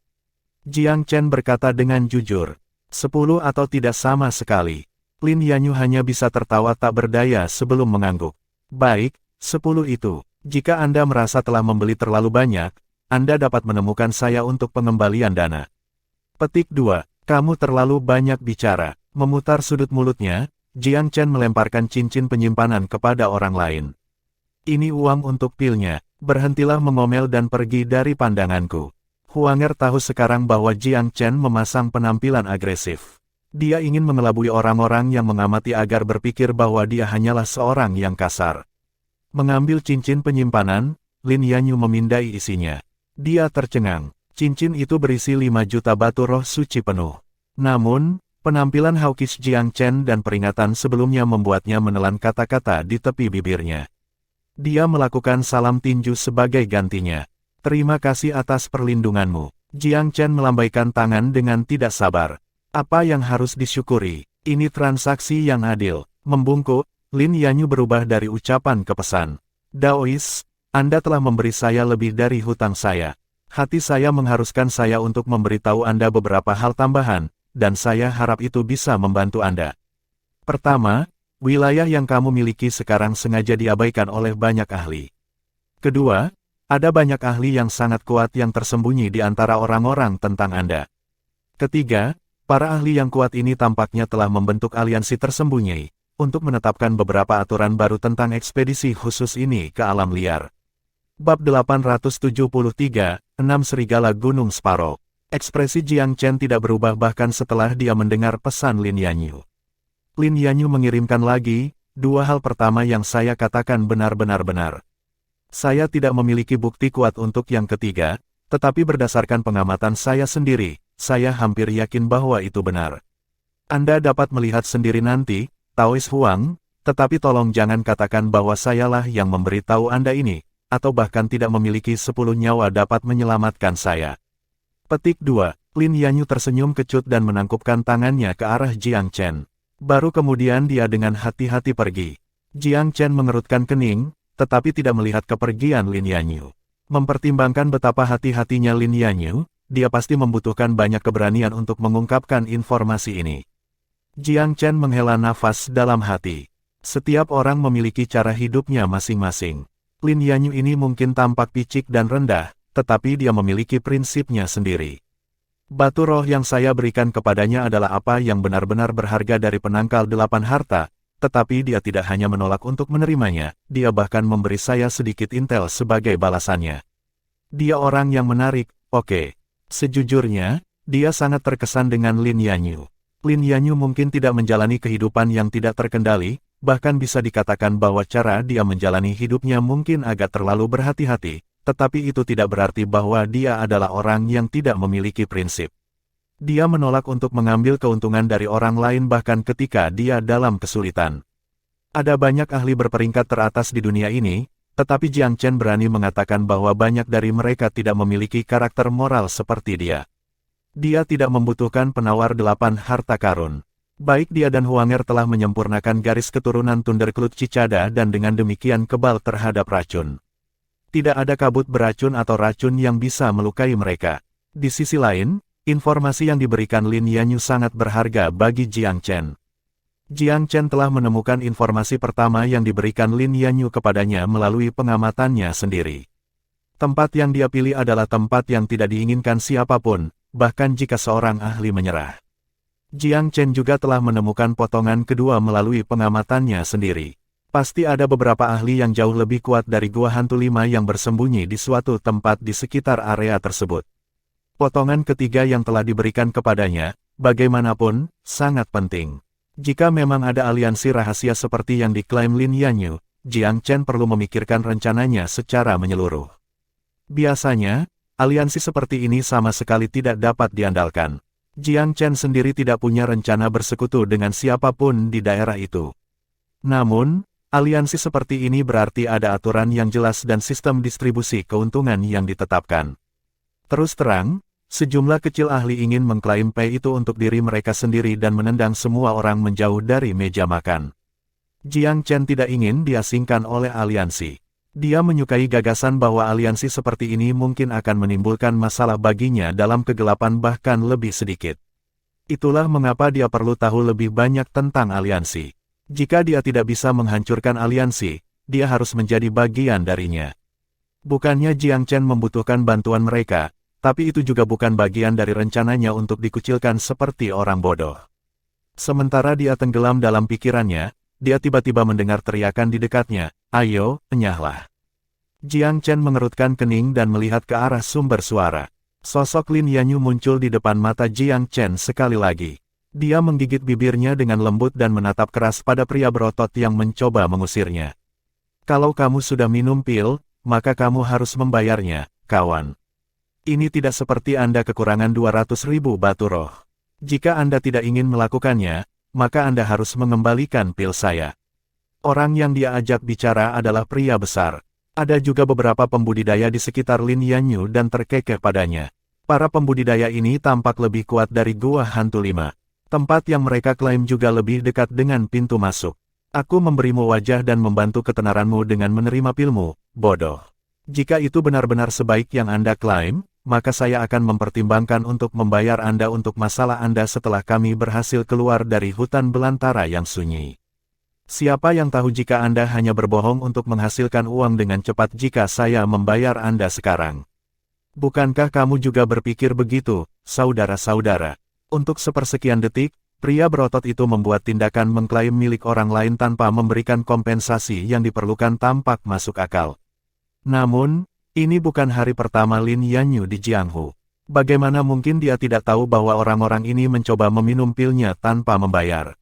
Jiang Chen berkata dengan jujur. 10 atau tidak sama sekali. Lin Yanyu hanya bisa tertawa tak berdaya sebelum mengangguk. Baik, 10 itu. Jika Anda merasa telah membeli terlalu banyak, Anda dapat menemukan saya untuk pengembalian dana. Petik 2. Kamu terlalu banyak bicara. Memutar sudut mulutnya, Jiang Chen melemparkan cincin penyimpanan kepada orang lain. Ini uang untuk pilnya, berhentilah mengomel dan pergi dari pandanganku. Huanger tahu sekarang bahwa Jiang Chen memasang penampilan agresif. Dia ingin mengelabui orang-orang yang mengamati agar berpikir bahwa dia hanyalah seorang yang kasar. Mengambil cincin penyimpanan, Lin Yanyu memindai isinya. Dia tercengang. Cincin itu berisi 5 juta batu roh suci penuh. Namun, penampilan hawkish Jiang Chen dan peringatan sebelumnya membuatnya menelan kata-kata di tepi bibirnya. Dia melakukan salam tinju sebagai gantinya. Terima kasih atas perlindunganmu. Jiang Chen melambaikan tangan dengan tidak sabar. Apa yang harus disyukuri? Ini transaksi yang adil. Membungkuk, Lin Yanyu berubah dari ucapan ke pesan. Daois, Anda telah memberi saya lebih dari hutang saya. Hati saya mengharuskan saya untuk memberitahu Anda beberapa hal tambahan, dan saya harap itu bisa membantu Anda. Pertama, wilayah yang kamu miliki sekarang sengaja diabaikan oleh banyak ahli. Kedua, ada banyak ahli yang sangat kuat yang tersembunyi di antara orang-orang tentang Anda. Ketiga, para ahli yang kuat ini tampaknya telah membentuk aliansi tersembunyi, untuk menetapkan beberapa aturan baru tentang ekspedisi khusus ini ke alam liar. Bab 873, 6 Serigala Gunung Sparrow. Ekspresi Jiang Chen tidak berubah bahkan setelah dia mendengar pesan Lin Yanyu. Lin Yanyu mengirimkan lagi, dua hal pertama yang saya katakan benar-benar benar. Saya tidak memiliki bukti kuat untuk yang ketiga, tetapi berdasarkan pengamatan saya sendiri, saya hampir yakin bahwa itu benar. Anda dapat melihat sendiri nanti, Taois Huang, tetapi tolong jangan katakan bahwa sayalah yang memberitahu Anda ini, atau bahkan tidak memiliki 10 nyawa dapat menyelamatkan saya. Petik 2. Lin Yanyu tersenyum kecut dan menangkupkan tangannya ke arah Jiang Chen. Baru kemudian dia dengan hati-hati pergi. Jiang Chen mengerutkan kening, tetapi tidak melihat kepergian Lin Yanyu. Mempertimbangkan betapa hati-hatinya Lin Yanyu, dia pasti membutuhkan banyak keberanian untuk mengungkapkan informasi ini. Jiang Chen menghela nafas dalam hati. Setiap orang memiliki cara hidupnya masing-masing. Lin Yanyu ini mungkin tampak picik dan rendah, tetapi dia memiliki prinsipnya sendiri. Batu roh yang saya berikan kepadanya adalah apa yang benar-benar berharga dari penangkal 8 harta, tetapi dia tidak hanya menolak untuk menerimanya, dia bahkan memberi saya sedikit intel sebagai balasannya. Dia orang yang menarik, oke. Sejujurnya, dia sangat terkesan dengan Lin Yanyu. Lin Yanyu mungkin tidak menjalani kehidupan yang tidak terkendali, bahkan bisa dikatakan bahwa cara dia menjalani hidupnya mungkin agak terlalu berhati-hati, tetapi itu tidak berarti bahwa dia adalah orang yang tidak memiliki prinsip. Dia menolak untuk mengambil keuntungan dari orang lain bahkan ketika dia dalam kesulitan. Ada banyak ahli berperingkat teratas di dunia ini, tetapi Jiang Chen berani mengatakan bahwa banyak dari mereka tidak memiliki karakter moral seperti dia. Dia tidak membutuhkan penawar 8 harta karun. Baik dia dan Huanger telah menyempurnakan garis keturunan Thundercloud Cicada dan dengan demikian kebal terhadap racun. Tidak ada kabut beracun atau racun yang bisa melukai mereka. Di sisi lain, informasi yang diberikan Lin Yanyu sangat berharga bagi Jiang Chen. Jiang Chen telah menemukan informasi pertama yang diberikan Lin Yanyu kepadanya melalui pengamatannya sendiri. Tempat yang dia pilih adalah tempat yang tidak diinginkan siapapun, bahkan jika seorang ahli menyerah. Jiang Chen juga telah menemukan potongan kedua melalui pengamatannya sendiri. Pasti ada beberapa ahli yang jauh lebih kuat dari Gua Hantu 5 yang bersembunyi di suatu tempat di sekitar area tersebut. Potongan ketiga yang telah diberikan kepadanya, bagaimanapun, sangat penting. Jika memang ada aliansi rahasia seperti yang diklaim Lin Yanyu, Jiang Chen perlu memikirkan rencananya secara menyeluruh. Biasanya, aliansi seperti ini sama sekali tidak dapat diandalkan. Jiang Chen sendiri tidak punya rencana bersekutu dengan siapapun di daerah itu. Namun, aliansi seperti ini berarti ada aturan yang jelas dan sistem distribusi keuntungan yang ditetapkan. Terus terang, sejumlah kecil ahli ingin mengklaim pay itu untuk diri mereka sendiri dan menendang semua orang menjauh dari meja makan. Jiang Chen tidak ingin diasingkan oleh aliansi. Dia menyukai gagasan bahwa aliansi seperti ini mungkin akan menimbulkan masalah baginya dalam kegelapan bahkan lebih sedikit. Itulah mengapa dia perlu tahu lebih banyak tentang aliansi. Jika dia tidak bisa menghancurkan aliansi, dia harus menjadi bagian darinya. Bukannya Jiang Chen membutuhkan bantuan mereka, tapi itu juga bukan bagian dari rencananya untuk dikucilkan seperti orang bodoh. Sementara dia tenggelam dalam pikirannya, dia tiba-tiba mendengar teriakan di dekatnya, "Ayo, enyahlah." Jiang Chen mengerutkan kening dan melihat ke arah sumber suara. Sosok Lin Yanyu muncul di depan mata Jiang Chen sekali lagi. Dia menggigit bibirnya dengan lembut dan menatap keras pada pria berotot yang mencoba mengusirnya. "Kalau kamu sudah minum pil, maka kamu harus membayarnya, kawan. Ini tidak seperti Anda kekurangan 200.000 batu roh. Jika Anda tidak ingin melakukannya, maka Anda harus mengembalikan pil saya." Orang yang dia ajak bicara adalah pria besar. Ada juga beberapa pembudidaya di sekitar Lin Yanyu dan terkekeh padanya. Para pembudidaya ini tampak lebih kuat dari Gua Hantu 5. Tempat yang mereka klaim juga lebih dekat dengan pintu masuk. "Aku memberimu wajah dan membantu ketenaranmu dengan menerima pilmu, bodoh. Jika itu benar-benar sebaik yang Anda klaim, maka saya akan mempertimbangkan untuk membayar Anda untuk masalah Anda setelah kami berhasil keluar dari hutan belantara yang sunyi. Siapa yang tahu jika Anda hanya berbohong untuk menghasilkan uang dengan cepat jika saya membayar Anda sekarang. Bukankah kamu juga berpikir begitu, saudara-saudara?" Untuk sepersekian detik, pria berotot itu membuat tindakan mengklaim milik orang lain tanpa memberikan kompensasi yang diperlukan tampak masuk akal. Namun, ini bukan hari pertama Lin Yanyu di Jianghu. Bagaimana mungkin dia tidak tahu bahwa orang-orang ini mencoba meminum pilnya tanpa membayar?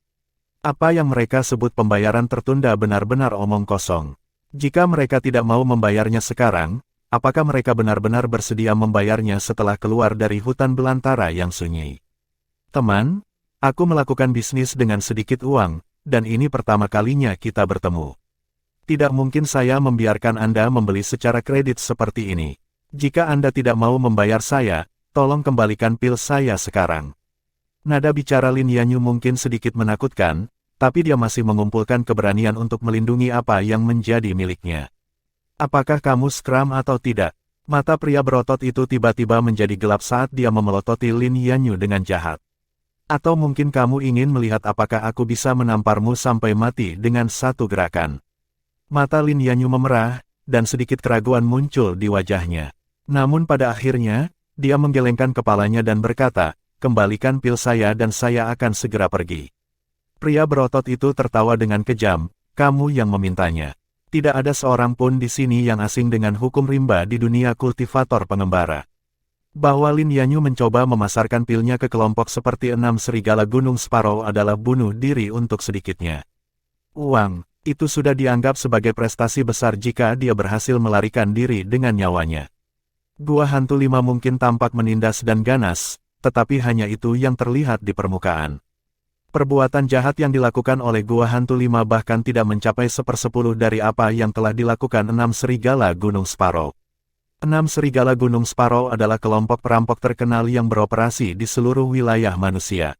Apa yang mereka sebut pembayaran tertunda benar-benar omong kosong. Jika mereka tidak mau membayarnya sekarang, apakah mereka benar-benar bersedia membayarnya setelah keluar dari hutan belantara yang sunyi? Teman, aku melakukan bisnis dengan sedikit uang, dan ini pertama kalinya kita bertemu. Tidak mungkin saya membiarkan Anda membeli secara kredit seperti ini. Jika Anda tidak mau membayar saya, tolong kembalikan pil saya sekarang. Nada bicara Lin Yanyu mungkin sedikit menakutkan, tapi dia masih mengumpulkan keberanian untuk melindungi apa yang menjadi miliknya. Apakah kamu skram atau tidak? Mata pria berotot itu tiba-tiba menjadi gelap saat dia memelototi Lin Yanyu dengan jahat. Atau mungkin kamu ingin melihat apakah aku bisa menamparmu sampai mati dengan satu gerakan. Mata Lin Yanyu memerah, dan sedikit keraguan muncul di wajahnya. Namun pada akhirnya, dia menggelengkan kepalanya dan berkata, kembalikan pil saya dan saya akan segera pergi. Pria berotot itu tertawa dengan kejam, kamu yang memintanya. Tidak ada seorang pun di sini yang asing dengan hukum rimba di dunia kultivator pengembara. Bahwa Lin Yanyu mencoba memasarkan pilnya ke kelompok seperti 6 serigala Gunung Sparrow adalah bunuh diri untuk sedikitnya. Uang, itu sudah dianggap sebagai prestasi besar jika dia berhasil melarikan diri dengan nyawanya. Gua Hantu 5 mungkin tampak menindas dan ganas, tetapi hanya itu yang terlihat di permukaan. Perbuatan jahat yang dilakukan oleh Gua Hantu 5 bahkan tidak mencapai 1/10 dari apa yang telah dilakukan 6 serigala Gunung Sparrow. 6 serigala Gunung Sparrow adalah kelompok perampok terkenal yang beroperasi di seluruh wilayah manusia.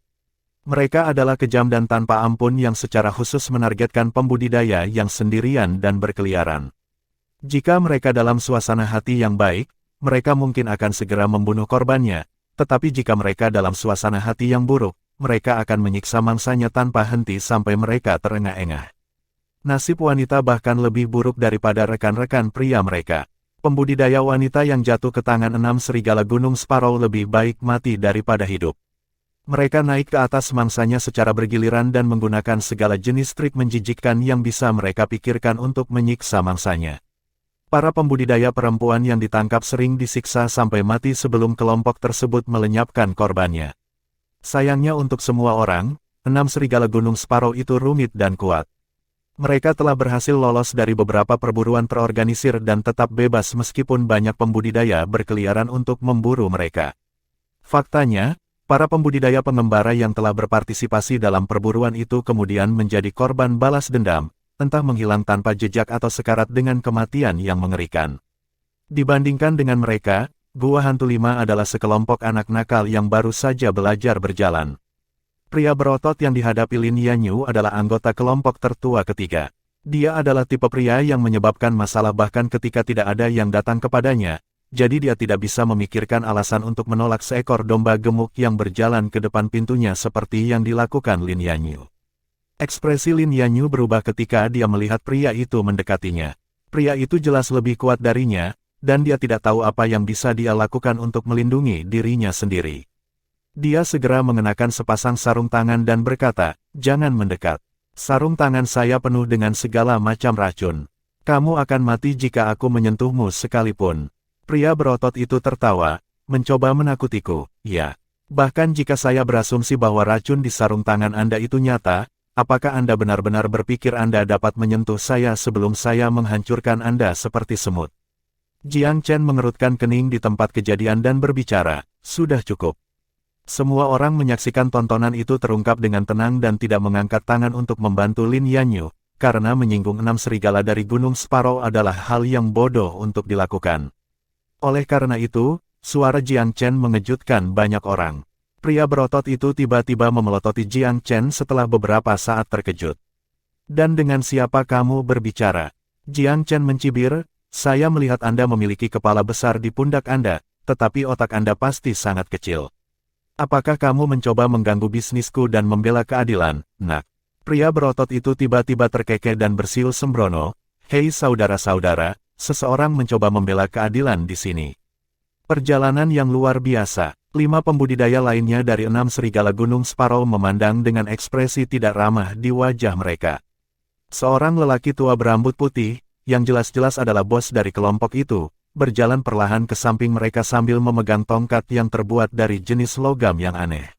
Mereka adalah kejam dan tanpa ampun yang secara khusus menargetkan pembudidaya yang sendirian dan berkeliaran. Jika mereka dalam suasana hati yang baik, mereka mungkin akan segera membunuh korbannya, tetapi jika mereka dalam suasana hati yang buruk, mereka akan menyiksa mangsanya tanpa henti sampai mereka terengah-engah. Nasib wanita bahkan lebih buruk daripada rekan-rekan pria mereka. Pembudidaya wanita yang jatuh ke tangan 6 serigala Gunung Sparrow lebih baik mati daripada hidup. Mereka naik ke atas mangsanya secara bergiliran dan menggunakan segala jenis trik menjijikkan yang bisa mereka pikirkan untuk menyiksa mangsanya. Para pembudidaya perempuan yang ditangkap sering disiksa sampai mati sebelum kelompok tersebut melenyapkan korbannya. Sayangnya untuk semua orang, 6 serigala Gunung Sparrow itu rumit dan kuat. Mereka telah berhasil lolos dari beberapa perburuan terorganisir dan tetap bebas meskipun banyak pembudidaya berkeliaran untuk memburu mereka. Faktanya, para pembudidaya pengembara yang telah berpartisipasi dalam perburuan itu kemudian menjadi korban balas dendam, entah menghilang tanpa jejak atau sekarat dengan kematian yang mengerikan. Dibandingkan dengan mereka, Gua Hantu 5 adalah sekelompok anak nakal yang baru saja belajar berjalan. Pria berotot yang dihadapi Lin Yanyu adalah anggota kelompok tertua ketiga. Dia adalah tipe pria yang menyebabkan masalah bahkan ketika tidak ada yang datang kepadanya, jadi dia tidak bisa memikirkan alasan untuk menolak seekor domba gemuk yang berjalan ke depan pintunya seperti yang dilakukan Lin Yanyu. Ekspresi Lin Yanyu berubah ketika dia melihat pria itu mendekatinya. Pria itu jelas lebih kuat darinya, dan dia tidak tahu apa yang bisa dia lakukan untuk melindungi dirinya sendiri. Dia segera mengenakan sepasang sarung tangan dan berkata, jangan mendekat. Sarung tangan saya penuh dengan segala macam racun. Kamu akan mati jika aku menyentuhmu sekalipun. Pria berotot itu tertawa, mencoba menakutiku, ya. Bahkan jika saya berasumsi bahwa racun di sarung tangan Anda itu nyata, apakah Anda benar-benar berpikir Anda dapat menyentuh saya sebelum saya menghancurkan Anda seperti semut? Jiang Chen mengerutkan kening di tempat kejadian dan berbicara, sudah cukup. Semua orang menyaksikan tontonan itu terungkap dengan tenang dan tidak mengangkat tangan untuk membantu Lin Yanyu, karena menyinggung 6 serigala dari Gunung Sparrow adalah hal yang bodoh untuk dilakukan. Oleh karena itu, suara Jiang Chen mengejutkan banyak orang. Pria berotot itu tiba-tiba memelototi Jiang Chen setelah beberapa saat terkejut. Dan dengan siapa kamu berbicara? Jiang Chen mencibir, saya melihat Anda memiliki kepala besar di pundak Anda, tetapi otak Anda pasti sangat kecil. Apakah kamu mencoba mengganggu bisnisku dan membela keadilan, nak? Pria berotot itu tiba-tiba terkekeh dan bersiul sembrono, hei saudara-saudara, seseorang mencoba membela keadilan di sini. Perjalanan yang luar biasa. 5 pembudidaya lainnya dari 6 serigala Gunung Sparrow memandang dengan ekspresi tidak ramah di wajah mereka. Seorang lelaki tua berambut putih, yang jelas-jelas adalah bos dari kelompok itu, berjalan perlahan ke samping mereka sambil memegang tongkat yang terbuat dari jenis logam yang aneh.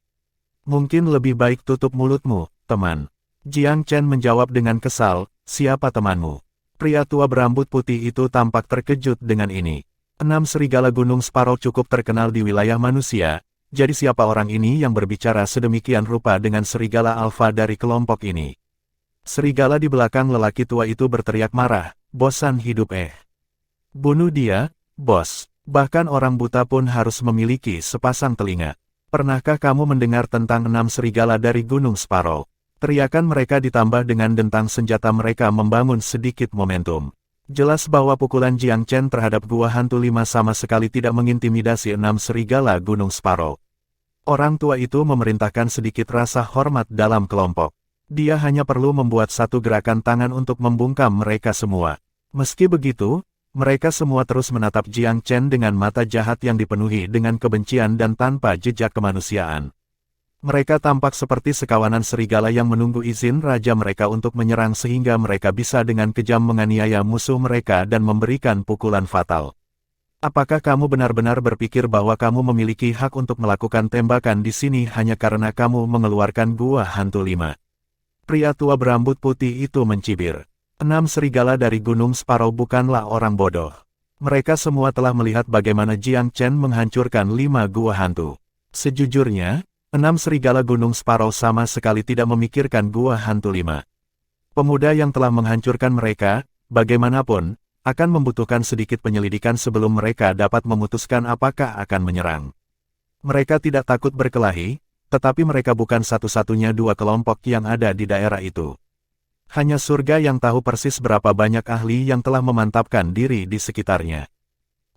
Mungkin lebih baik tutup mulutmu, teman. Jiang Chen menjawab dengan kesal, siapa temanmu? Pria tua berambut putih itu tampak terkejut dengan ini. 6 serigala Gunung Sparrow cukup terkenal di wilayah manusia, jadi siapa orang ini yang berbicara sedemikian rupa dengan serigala alfa dari kelompok ini? Serigala di belakang lelaki tua itu berteriak marah, bosan hidup Bunuh dia, bos. Bahkan orang buta pun harus memiliki sepasang telinga. Pernahkah kamu mendengar tentang 6 serigala dari Gunung Sparrow? Teriakan mereka ditambah dengan dentang senjata mereka membangun sedikit momentum. Jelas bahwa pukulan Jiang Chen terhadap Gua Hantu 5 sama sekali tidak mengintimidasi 6 serigala Gunung Sparrow. Orang tua itu memerintahkan sedikit rasa hormat dalam kelompok. Dia hanya perlu membuat satu gerakan tangan untuk membungkam mereka semua. Meski begitu, mereka semua terus menatap Jiang Chen dengan mata jahat yang dipenuhi dengan kebencian dan tanpa jejak kemanusiaan. Mereka tampak seperti sekawanan serigala yang menunggu izin raja mereka untuk menyerang sehingga mereka bisa dengan kejam menganiaya musuh mereka dan memberikan pukulan fatal. Apakah kamu benar-benar berpikir bahwa kamu memiliki hak untuk melakukan tembakan di sini hanya karena kamu mengeluarkan Gua Hantu 5? Pria tua berambut putih itu mencibir. 6 serigala dari Gunung Sparrow bukanlah orang bodoh. Mereka semua telah melihat bagaimana Jiang Chen menghancurkan 5 Gua Hantu. Sejujurnya, 6 serigala Gunung Sparrow sama sekali tidak memikirkan Gua Hantu 5. Pemuda yang telah menghancurkan mereka, bagaimanapun, akan membutuhkan sedikit penyelidikan sebelum mereka dapat memutuskan apakah akan menyerang. Mereka tidak takut berkelahi, tetapi mereka bukan satu-satunya 2 kelompok yang ada di daerah itu. Hanya surga yang tahu persis berapa banyak ahli yang telah memantapkan diri di sekitarnya.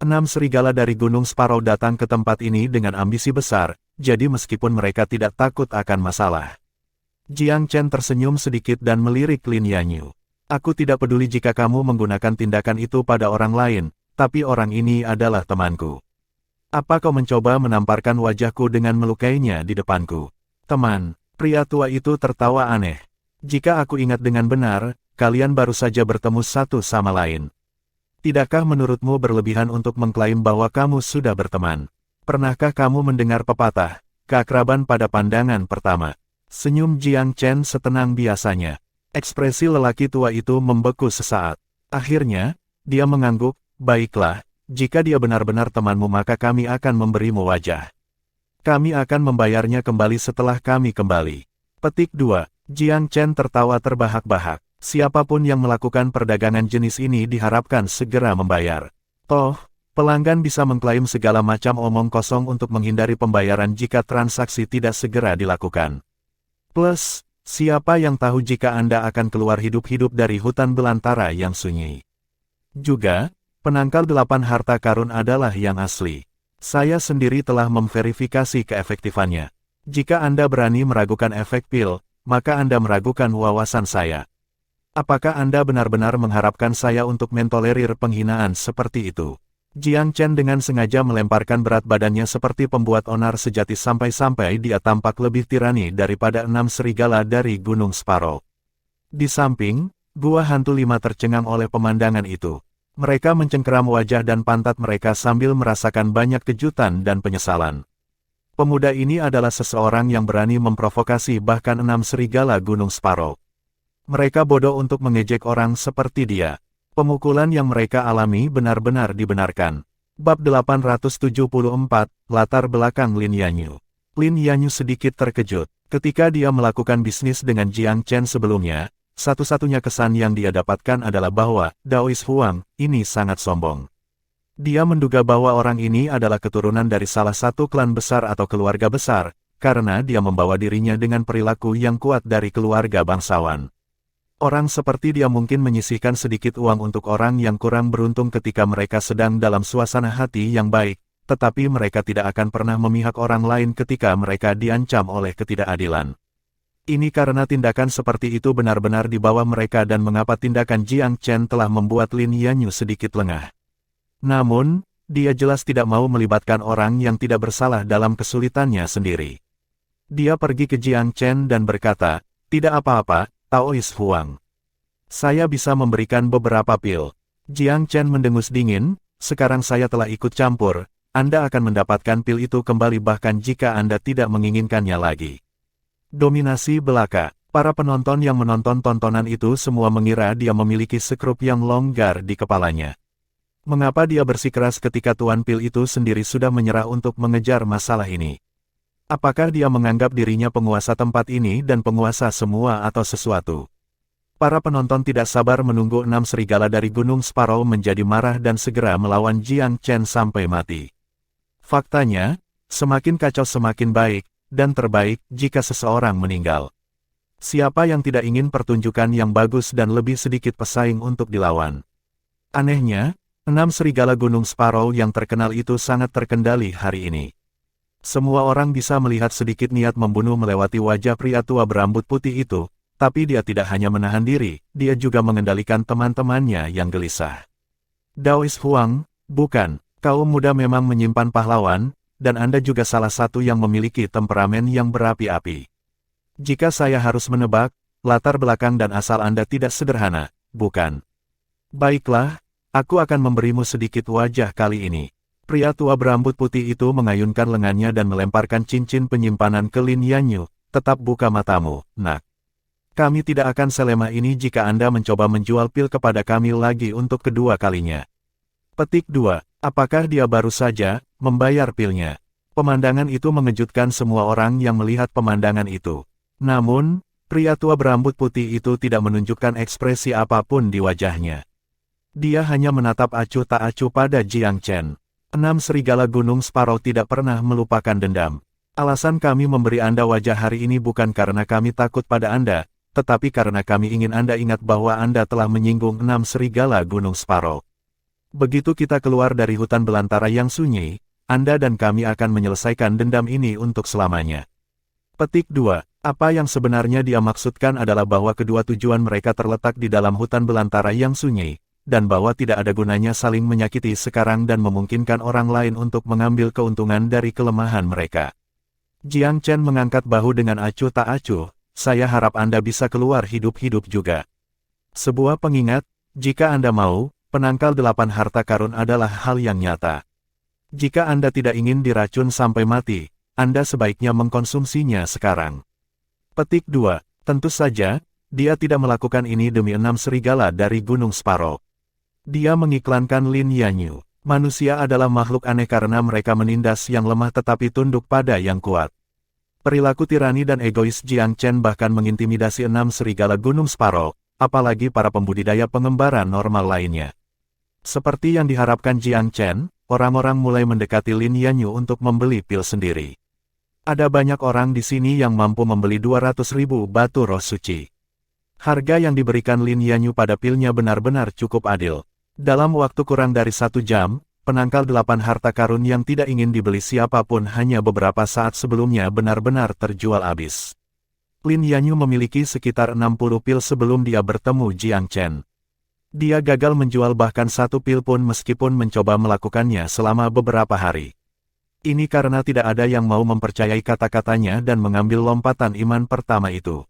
6 serigala dari Gunung Sparrow datang ke tempat ini dengan ambisi besar, jadi meskipun mereka tidak takut akan masalah. Jiang Chen tersenyum sedikit dan melirik Lin Yanyu. Aku tidak peduli jika kamu menggunakan tindakan itu pada orang lain, tapi orang ini adalah temanku. Apa kau mencoba menamparkan wajahku dengan melukainya di depanku? Teman, pria tua itu tertawa aneh. Jika aku ingat dengan benar, kalian baru saja bertemu satu sama lain. Tidakkah menurutmu berlebihan untuk mengklaim bahwa kamu sudah berteman? Pernahkah kamu mendengar pepatah, keakraban pada pandangan pertama? Senyum Jiang Chen setenang biasanya. Ekspresi lelaki tua itu membeku sesaat. Akhirnya, dia mengangguk, baiklah, jika dia benar-benar temanmu maka kami akan memberimu wajah. Kami akan membayarnya kembali setelah kami kembali. Petik 2. Jiang Chen tertawa terbahak-bahak. Siapapun yang melakukan perdagangan jenis ini diharapkan segera membayar. Toh, pelanggan bisa mengklaim segala macam omong kosong untuk menghindari pembayaran jika transaksi tidak segera dilakukan. Plus, siapa yang tahu jika Anda akan keluar hidup-hidup dari hutan belantara yang sunyi. Juga, penangkal 8 harta karun adalah yang asli. Saya sendiri telah memverifikasi keefektifannya. Jika Anda berani meragukan efek pil, maka Anda meragukan wawasan saya. Apakah Anda benar-benar mengharapkan saya untuk mentolerir penghinaan seperti itu? Jiang Chen dengan sengaja melemparkan berat badannya seperti pembuat onar sejati sampai-sampai dia tampak lebih tirani daripada 6 serigala dari Gunung Sparrow. Di samping, Gua Hantu 5 tercengang oleh pemandangan itu. Mereka mencengkeram wajah dan pantat mereka sambil merasakan banyak kejutan dan penyesalan. Pemuda ini adalah seseorang yang berani memprovokasi bahkan 6 serigala Gunung Sparrow. Mereka bodoh untuk mengejek orang seperti dia. Pemukulan yang mereka alami benar-benar dibenarkan. Bab 874, Latar Belakang Lin Yanyu. Lin Yanyu sedikit terkejut. Ketika dia melakukan bisnis dengan Jiang Chen sebelumnya, satu-satunya kesan yang dia dapatkan adalah bahwa Daois Huang ini sangat sombong. Dia menduga bahwa orang ini adalah keturunan dari salah satu klan besar atau keluarga besar, karena dia membawa dirinya dengan perilaku yang kuat dari keluarga bangsawan. Orang seperti dia mungkin menyisihkan sedikit uang untuk orang yang kurang beruntung ketika mereka sedang dalam suasana hati yang baik, tetapi mereka tidak akan pernah memihak orang lain ketika mereka diancam oleh ketidakadilan. Ini karena tindakan seperti itu benar-benar di bawah mereka dan mengapa tindakan Jiang Chen telah membuat Lin Yanyu sedikit lengah. Namun, dia jelas tidak mau melibatkan orang yang tidak bersalah dalam kesulitannya sendiri. Dia pergi ke Jiang Chen dan berkata, tidak apa-apa, Daois Huang. Saya bisa memberikan beberapa pil. Jiang Chen mendengus dingin, sekarang saya telah ikut campur, Anda akan mendapatkan pil itu kembali bahkan jika Anda tidak menginginkannya lagi. Dominasi belaka. Para penonton yang menonton tontonan itu semua mengira dia memiliki sekrup yang longgar di kepalanya. Mengapa dia bersikeras ketika Tuan Pil itu sendiri sudah menyerah untuk mengejar masalah ini? Apakah dia menganggap dirinya penguasa tempat ini dan penguasa semua atau sesuatu? Para penonton tidak sabar menunggu 6 serigala dari Gunung Sparrow menjadi marah dan segera melawan Jiang Chen sampai mati. Faktanya, semakin kacau semakin baik, dan terbaik jika seseorang meninggal. Siapa yang tidak ingin pertunjukan yang bagus dan lebih sedikit pesaing untuk dilawan? Anehnya, 6 serigala Gunung Sparrow yang terkenal itu sangat terkendali hari ini. Semua orang bisa melihat sedikit niat membunuh melewati wajah pria tua berambut putih itu, tapi dia tidak hanya menahan diri, dia juga mengendalikan teman-temannya yang gelisah. Daois Huang, bukan, kaum muda memang menyimpan pahlawan, dan Anda juga salah satu yang memiliki temperamen yang berapi-api. Jika saya harus menebak, latar belakang dan asal Anda tidak sederhana, bukan? Baiklah, aku akan memberimu sedikit wajah kali ini. Pria tua berambut putih itu mengayunkan lengannya dan melemparkan cincin penyimpanan ke Lin Yanyu. Tetap buka matamu, nak. Kami tidak akan selemah ini jika Anda mencoba menjual pil kepada kami lagi untuk kedua kalinya. Petik 2. Apakah dia baru saja membayar pilnya? Pemandangan itu mengejutkan semua orang yang melihat pemandangan itu. Namun, pria tua berambut putih itu tidak menunjukkan ekspresi apapun di wajahnya. Dia hanya menatap acuh tak acuh pada Jiang Chen. 6 serigala Gunung Sparrow tidak pernah melupakan dendam. Alasan kami memberi Anda wajah hari ini bukan karena kami takut pada Anda, tetapi karena kami ingin Anda ingat bahwa Anda telah menyinggung 6 serigala Gunung Sparrow. Begitu kita keluar dari hutan belantara yang sunyi, Anda dan kami akan menyelesaikan dendam ini untuk selamanya. Petik 2. Apa yang sebenarnya dia maksudkan adalah bahwa kedua tujuan mereka terletak di dalam hutan belantara yang sunyi, dan bahwa tidak ada gunanya saling menyakiti sekarang dan memungkinkan orang lain untuk mengambil keuntungan dari kelemahan mereka. Jiang Chen mengangkat bahu dengan acuh tak acuh, saya harap Anda bisa keluar hidup-hidup juga. Sebuah pengingat, jika Anda mau, penangkal 8 harta karun adalah hal yang nyata. Jika Anda tidak ingin diracun sampai mati, Anda sebaiknya mengkonsumsinya sekarang. Petik 2. Tentu saja, dia tidak melakukan ini demi 6 serigala dari Gunung Sparrow. Dia mengiklankan Lin Yanyu. Manusia adalah makhluk aneh karena mereka menindas yang lemah tetapi tunduk pada yang kuat. Perilaku tirani dan egois Jiang Chen bahkan mengintimidasi 6 serigala Gunung Sparrow, apalagi para pembudidaya pengembara normal lainnya. Seperti yang diharapkan Jiang Chen, orang-orang mulai mendekati Lin Yanyu untuk membeli pil sendiri. Ada banyak orang di sini yang mampu membeli 200.000 batu roh suci. Harga yang diberikan Lin Yanyu pada pilnya benar-benar cukup adil. Dalam waktu kurang dari 1 jam, penangkal 8 harta karun yang tidak ingin dibeli siapapun hanya beberapa saat sebelumnya benar-benar terjual habis. Lin Yanyu memiliki sekitar 60 pil sebelum dia bertemu Jiang Chen. Dia gagal menjual bahkan 1 pil pun meskipun mencoba melakukannya selama beberapa hari. Ini karena tidak ada yang mau mempercayai kata-katanya dan mengambil lompatan iman pertama itu.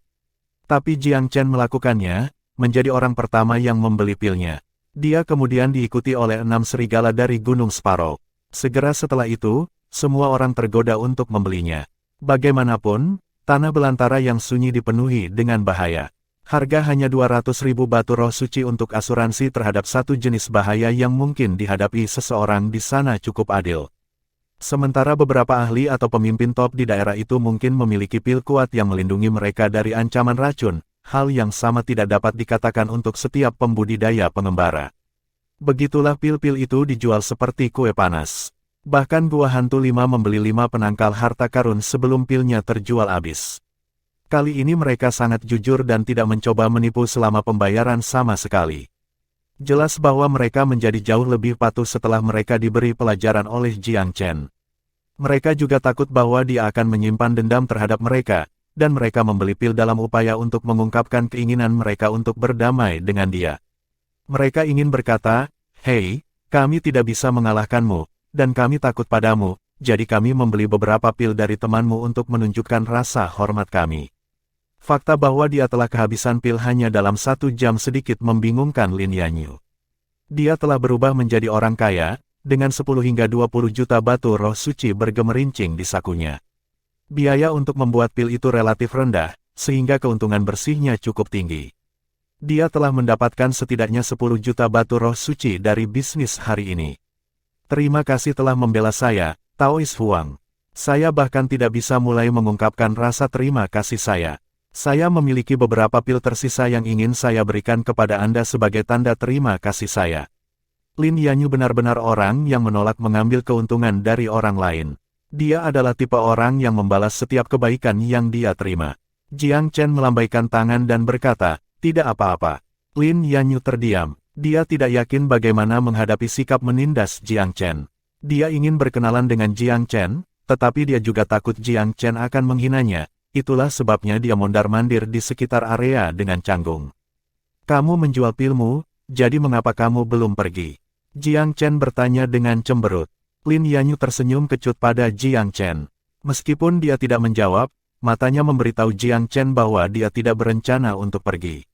Tapi Jiang Chen melakukannya, menjadi orang pertama yang membeli pilnya. Dia kemudian diikuti oleh 6 serigala dari Gunung Sparrow. Segera setelah itu, semua orang tergoda untuk membelinya. Bagaimanapun, tanah belantara yang sunyi dipenuhi dengan bahaya. Harga hanya 200.000 batu roh suci untuk asuransi terhadap satu jenis bahaya yang mungkin dihadapi seseorang di sana cukup adil. Sementara beberapa ahli atau pemimpin top di daerah itu mungkin memiliki pil kuat yang melindungi mereka dari ancaman racun, hal yang sama tidak dapat dikatakan untuk setiap pembudidaya pengembara. Begitulah pil-pil itu dijual seperti kue panas. Bahkan gua hantu 5 membeli 5 penangkal harta karun sebelum pilnya terjual habis. Kali ini mereka sangat jujur dan tidak mencoba menipu selama pembayaran sama sekali. Jelas bahwa mereka menjadi jauh lebih patuh setelah mereka diberi pelajaran oleh Jiang Chen. Mereka juga takut bahwa dia akan menyimpan dendam terhadap mereka, dan mereka membeli pil dalam upaya untuk mengungkapkan keinginan mereka untuk berdamai dengan dia. Mereka ingin berkata, "Hei, kami tidak bisa mengalahkanmu, dan kami takut padamu, jadi kami membeli beberapa pil dari temanmu untuk menunjukkan rasa hormat kami." Fakta bahwa dia telah kehabisan pil hanya dalam 1 jam sedikit membingungkan Lin Yanyu. Dia telah berubah menjadi orang kaya, dengan 10 hingga 20 juta batu roh suci bergemerincing di sakunya. Biaya untuk membuat pil itu relatif rendah, sehingga keuntungan bersihnya cukup tinggi. Dia telah mendapatkan setidaknya 10 juta batu roh suci dari bisnis hari ini. Terima kasih telah membela saya, Taoist Huang. Saya bahkan tidak bisa mulai mengungkapkan rasa terima kasih saya. Saya memiliki beberapa pil tersisa yang ingin saya berikan kepada Anda sebagai tanda terima kasih saya. Lin Yanyu benar-benar orang yang menolak mengambil keuntungan dari orang lain. Dia adalah tipe orang yang membalas setiap kebaikan yang dia terima. Jiang Chen melambaikan tangan dan berkata, tidak apa-apa. Lin Yanyu terdiam. Dia tidak yakin bagaimana menghadapi sikap menindas Jiang Chen. Dia ingin berkenalan dengan Jiang Chen, tetapi dia juga takut Jiang Chen akan menghinanya. Itulah sebabnya dia mondar-mandir di sekitar area dengan canggung. Kamu menjual pilmu, jadi mengapa kamu belum pergi? Jiang Chen bertanya dengan cemberut. Lin Yanyu tersenyum kecut pada Jiang Chen. Meskipun dia tidak menjawab, matanya memberitahu Jiang Chen bahwa dia tidak berencana untuk pergi.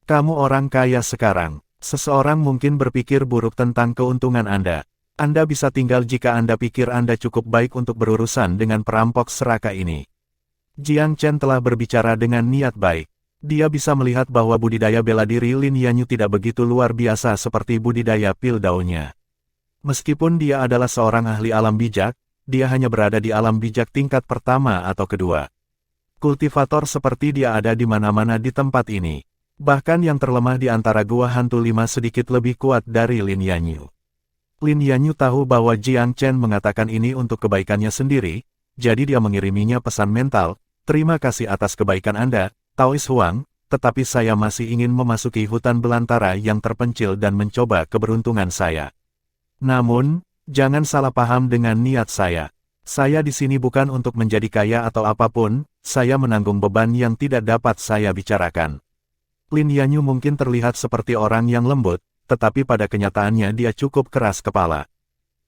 Kamu orang kaya sekarang. Seseorang mungkin berpikir buruk tentang keuntungan Anda. Anda bisa tinggal jika Anda pikir Anda cukup baik untuk berurusan dengan perampok serakah ini. Jiang Chen telah berbicara dengan niat baik. Dia bisa melihat bahwa budidaya bela diri Lin Yanyu tidak begitu luar biasa seperti budidaya pil daunnya. Meskipun dia adalah seorang ahli alam bijak, dia hanya berada di alam bijak tingkat pertama atau kedua. Kultivator seperti dia ada di mana-mana di tempat ini. Bahkan yang terlemah di antara gua hantu 5 sedikit lebih kuat dari Lin Yanyu. Lin Yanyu tahu bahwa Jiang Chen mengatakan ini untuk kebaikannya sendiri, jadi dia mengiriminya pesan mental, terima kasih atas kebaikan Anda, Taoist Huang, tetapi saya masih ingin memasuki hutan belantara yang terpencil dan mencoba keberuntungan saya. Namun, jangan salah paham dengan niat saya. Saya di sini bukan untuk menjadi kaya atau apapun, saya menanggung beban yang tidak dapat saya bicarakan. Lin Yanyu mungkin terlihat seperti orang yang lembut, tetapi pada kenyataannya dia cukup keras kepala.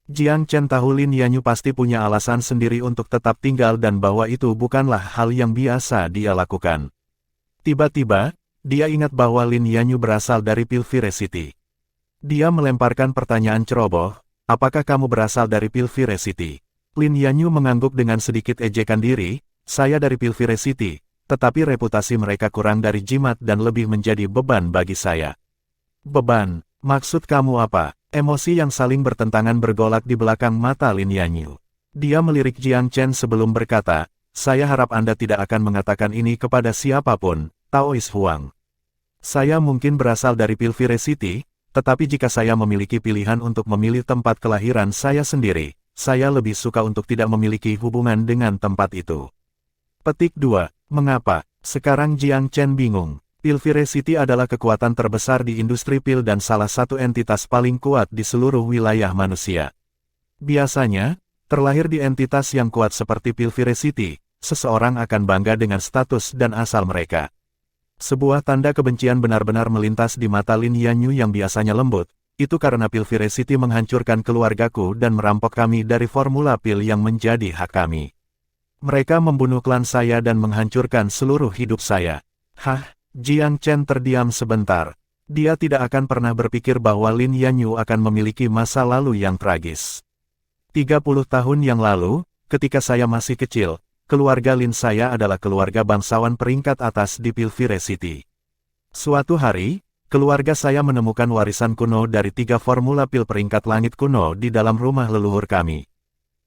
Jiang Chen tahu Lin Yanyu pasti punya alasan sendiri untuk tetap tinggal dan bahwa itu bukanlah hal yang biasa dia lakukan. Tiba-tiba, dia ingat bahwa Lin Yanyu berasal dari Pilvire City. Dia melemparkan pertanyaan ceroboh, apakah kamu berasal dari Pilvire City? Lin Yanyu mengangguk dengan sedikit ejekan diri, saya dari Pilvire City, tetapi reputasi mereka kurang dari jimat dan lebih menjadi beban bagi saya. Beban? Maksud kamu apa? Emosi yang saling bertentangan bergolak di belakang mata Lin Yanyu. Dia melirik Jiang Chen sebelum berkata, saya harap Anda tidak akan mengatakan ini kepada siapapun, Taoist Huang. Saya mungkin berasal dari Pilvire City, tetapi jika saya memiliki pilihan untuk memilih tempat kelahiran saya sendiri, saya lebih suka untuk tidak memiliki hubungan dengan tempat itu. Petik 2. Mengapa? Sekarang Jiang Chen bingung. Pilvire City adalah kekuatan terbesar di industri pil dan salah satu entitas paling kuat di seluruh wilayah manusia. Biasanya, terlahir di entitas yang kuat seperti Pilvire City, seseorang akan bangga dengan status dan asal mereka. Sebuah tanda kebencian benar-benar melintas di mata Lin Yanyu yang biasanya lembut, itu karena Pilvire City menghancurkan keluargaku dan merampok kami dari formula pil yang menjadi hak kami. Mereka membunuh klan saya dan menghancurkan seluruh hidup saya. Hah? Jiang Chen terdiam sebentar. Dia tidak akan pernah berpikir bahwa Lin Yanyu akan memiliki masa lalu yang tragis. 30 tahun yang lalu, ketika saya masih kecil, keluarga Lin saya adalah keluarga bangsawan peringkat atas di Pilvire City. Suatu hari, keluarga saya menemukan warisan kuno dari 3 formula pil peringkat langit kuno di dalam rumah leluhur kami.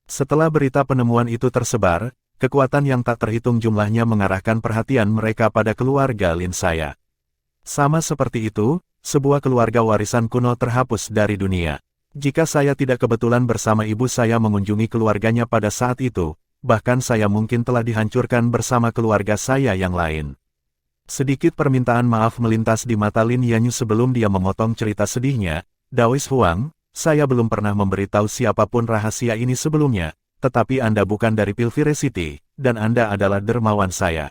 Setelah berita penemuan itu tersebar, kekuatan yang tak terhitung jumlahnya mengarahkan perhatian mereka pada keluarga Lin saya. Sama seperti itu, sebuah keluarga warisan kuno terhapus dari dunia. Jika saya tidak kebetulan bersama ibu saya mengunjungi keluarganya pada saat itu, bahkan saya mungkin telah dihancurkan bersama keluarga saya yang lain. Sedikit permintaan maaf melintas di mata Lin Yanyu sebelum dia memotong cerita sedihnya, Taoist Huang, saya belum pernah memberitahu siapapun rahasia ini sebelumnya. Tetapi Anda bukan dari Pilvire City, dan Anda adalah dermawan saya.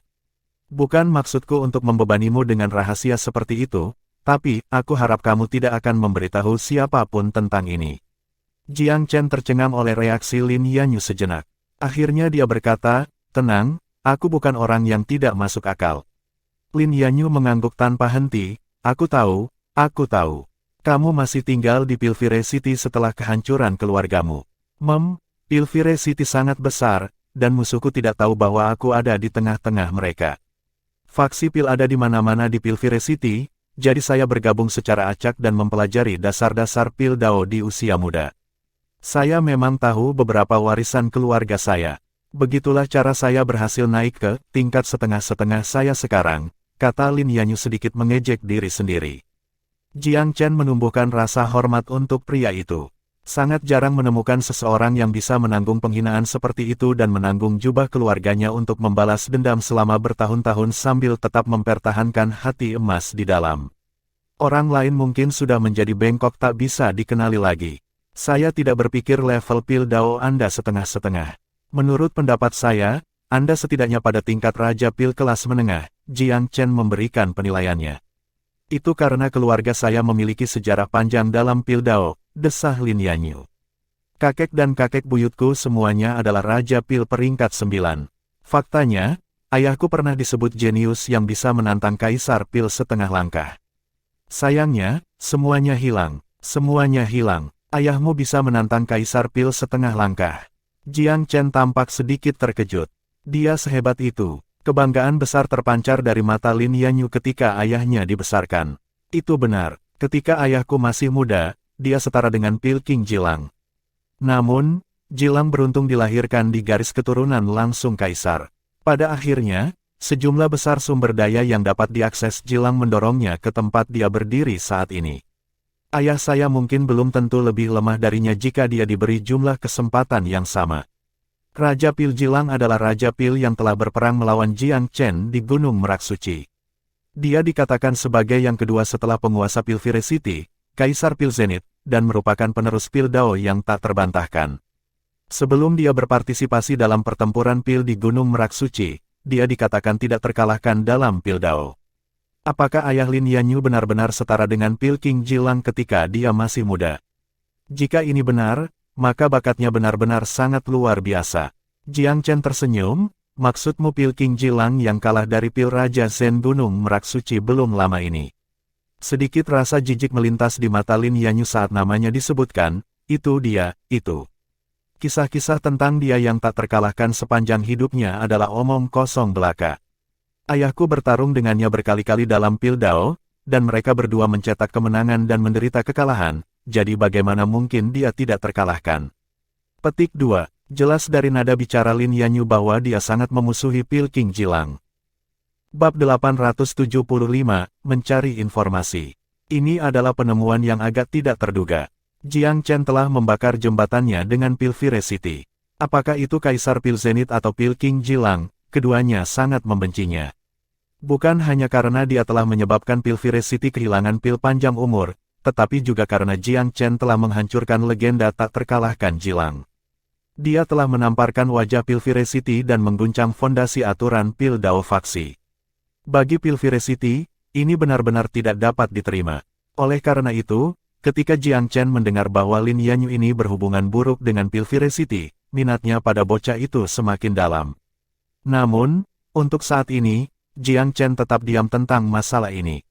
Bukan maksudku untuk membebanimu dengan rahasia seperti itu, tapi aku harap kamu tidak akan memberitahu siapapun tentang ini. Jiang Chen tercengang oleh reaksi Lin Yanyu sejenak. Akhirnya dia berkata, tenang, aku bukan orang yang tidak masuk akal. Lin Yanyu mengangguk tanpa henti, aku tahu, Kamu masih tinggal di Pilvire City setelah kehancuran keluargamu. Pilvire City sangat besar, dan musuhku tidak tahu bahwa aku ada di tengah-tengah mereka. Faksi pil ada di mana-mana di Pilvire City, jadi saya bergabung secara acak dan mempelajari dasar-dasar pil Dao di usia muda. Saya memang tahu beberapa warisan keluarga saya. Begitulah cara saya berhasil naik ke tingkat setengah-setengah saya sekarang, kata Lin Yanyu sedikit mengejek diri sendiri. Jiang Chen menumbuhkan rasa hormat untuk pria itu. Sangat jarang menemukan seseorang yang bisa menanggung penghinaan seperti itu dan menanggung jubah keluarganya untuk membalas dendam selama bertahun-tahun sambil tetap mempertahankan hati emas di dalam. Orang lain mungkin sudah menjadi bengkok tak bisa dikenali lagi. Saya tidak berpikir level pil Dao Anda setengah-setengah. Menurut pendapat saya, Anda setidaknya pada tingkat Raja Pil kelas menengah, Jiang Chen memberikan penilaiannya. Itu karena keluarga saya memiliki sejarah panjang dalam pil Dao, desah Lin Yanyu. Kakek dan kakek buyutku semuanya adalah Raja Pil peringkat 9. Faktanya, ayahku pernah disebut jenius yang bisa menantang Kaisar Pil setengah langkah. Sayangnya, semuanya hilang. Semuanya hilang. Ayahmu bisa menantang Kaisar Pil setengah langkah. Jiang Chen tampak sedikit terkejut. Dia sehebat itu. Kebanggaan besar terpancar dari mata Lin Yanyu ketika ayahnya dibesarkan. Itu benar, ketika ayahku masih muda, dia setara dengan Pil King Jilang. Namun, Jilang beruntung dilahirkan di garis keturunan langsung Kaisar. Pada akhirnya, sejumlah besar sumber daya yang dapat diakses Jilang mendorongnya ke tempat dia berdiri saat ini. Ayah saya mungkin belum tentu lebih lemah darinya jika dia diberi jumlah kesempatan yang sama. Raja Pil Jilang adalah Raja Pil yang telah berperang melawan Jiang Chen di Gunung Merak Suci. Dia dikatakan sebagai yang kedua setelah penguasa Pilvire City, Kaisar Pil Zenith, dan merupakan penerus Pil Dao yang tak terbantahkan. Sebelum dia berpartisipasi dalam pertempuran Pil di Gunung Merak Suci, dia dikatakan tidak terkalahkan dalam Pil Dao. Apakah ayah Lin Yanyu benar-benar setara dengan Pil King Jilang ketika dia masih muda? Jika ini benar, maka bakatnya benar-benar sangat luar biasa. Jiang Chen tersenyum, maksudmu Pil King Jilang yang kalah dari Pil Raja Zen Gunung Merak Suci belum lama ini. Sedikit rasa jijik melintas di mata Lin Yanyu saat namanya disebutkan, itu dia, itu. Kisah-kisah tentang dia yang tak terkalahkan sepanjang hidupnya adalah omong kosong belaka. Ayahku bertarung dengannya berkali-kali dalam Pil Dao, dan mereka berdua mencetak kemenangan dan menderita kekalahan. Jadi bagaimana mungkin dia tidak terkalahkan? Petik 2. Jelas dari nada bicara Lin Yanyu bahwa dia sangat memusuhi Pil King Jilang. Bab 875, Mencari Informasi. Ini adalah penemuan yang agak tidak terduga. Jiang Chen telah membakar jembatannya dengan Pilvire City. Apakah itu Kaisar Pil Zenith atau Pil King Jilang? Keduanya sangat membencinya. Bukan hanya karena dia telah menyebabkan Pilvire City kehilangan pil panjang umur, tetapi juga karena Jiang Chen telah menghancurkan legenda tak terkalahkan Jilang. Dia telah menamparkan wajah Pilvire City dan mengguncang fondasi aturan Pil Dao faksi. Bagi Pilvire City, ini benar-benar tidak dapat diterima. Oleh karena itu, ketika Jiang Chen mendengar bahwa Lin Yanyu ini berhubungan buruk dengan Pilvire City, minatnya pada bocah itu semakin dalam. Namun, untuk saat ini, Jiang Chen tetap diam tentang masalah ini.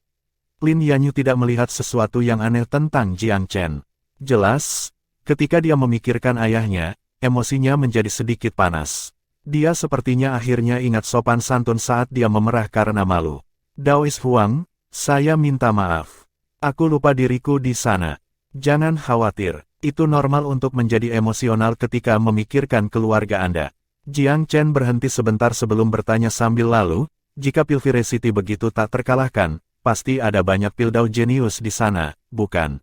Lin Yanyu tidak melihat sesuatu yang aneh tentang Jiang Chen. Jelas, ketika dia memikirkan ayahnya, emosinya menjadi sedikit panas. Dia sepertinya akhirnya ingat sopan santun saat dia memerah karena malu. Daois Huang, saya minta maaf. Aku lupa diriku di sana. Jangan khawatir, itu normal untuk menjadi emosional ketika memikirkan keluarga Anda. Jiang Chen berhenti sebentar sebelum bertanya sambil lalu, jika Pilvire City begitu tak terkalahkan, pasti ada banyak Pil Dao jenius di sana, bukan?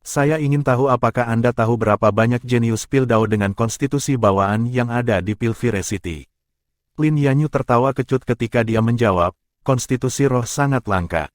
Saya ingin tahu apakah Anda tahu berapa banyak jenius Pil Dao dengan konstitusi bawaan yang ada di Pilvire City. Lin Yanyu tertawa kecut ketika dia menjawab, konstitusi roh sangat langka.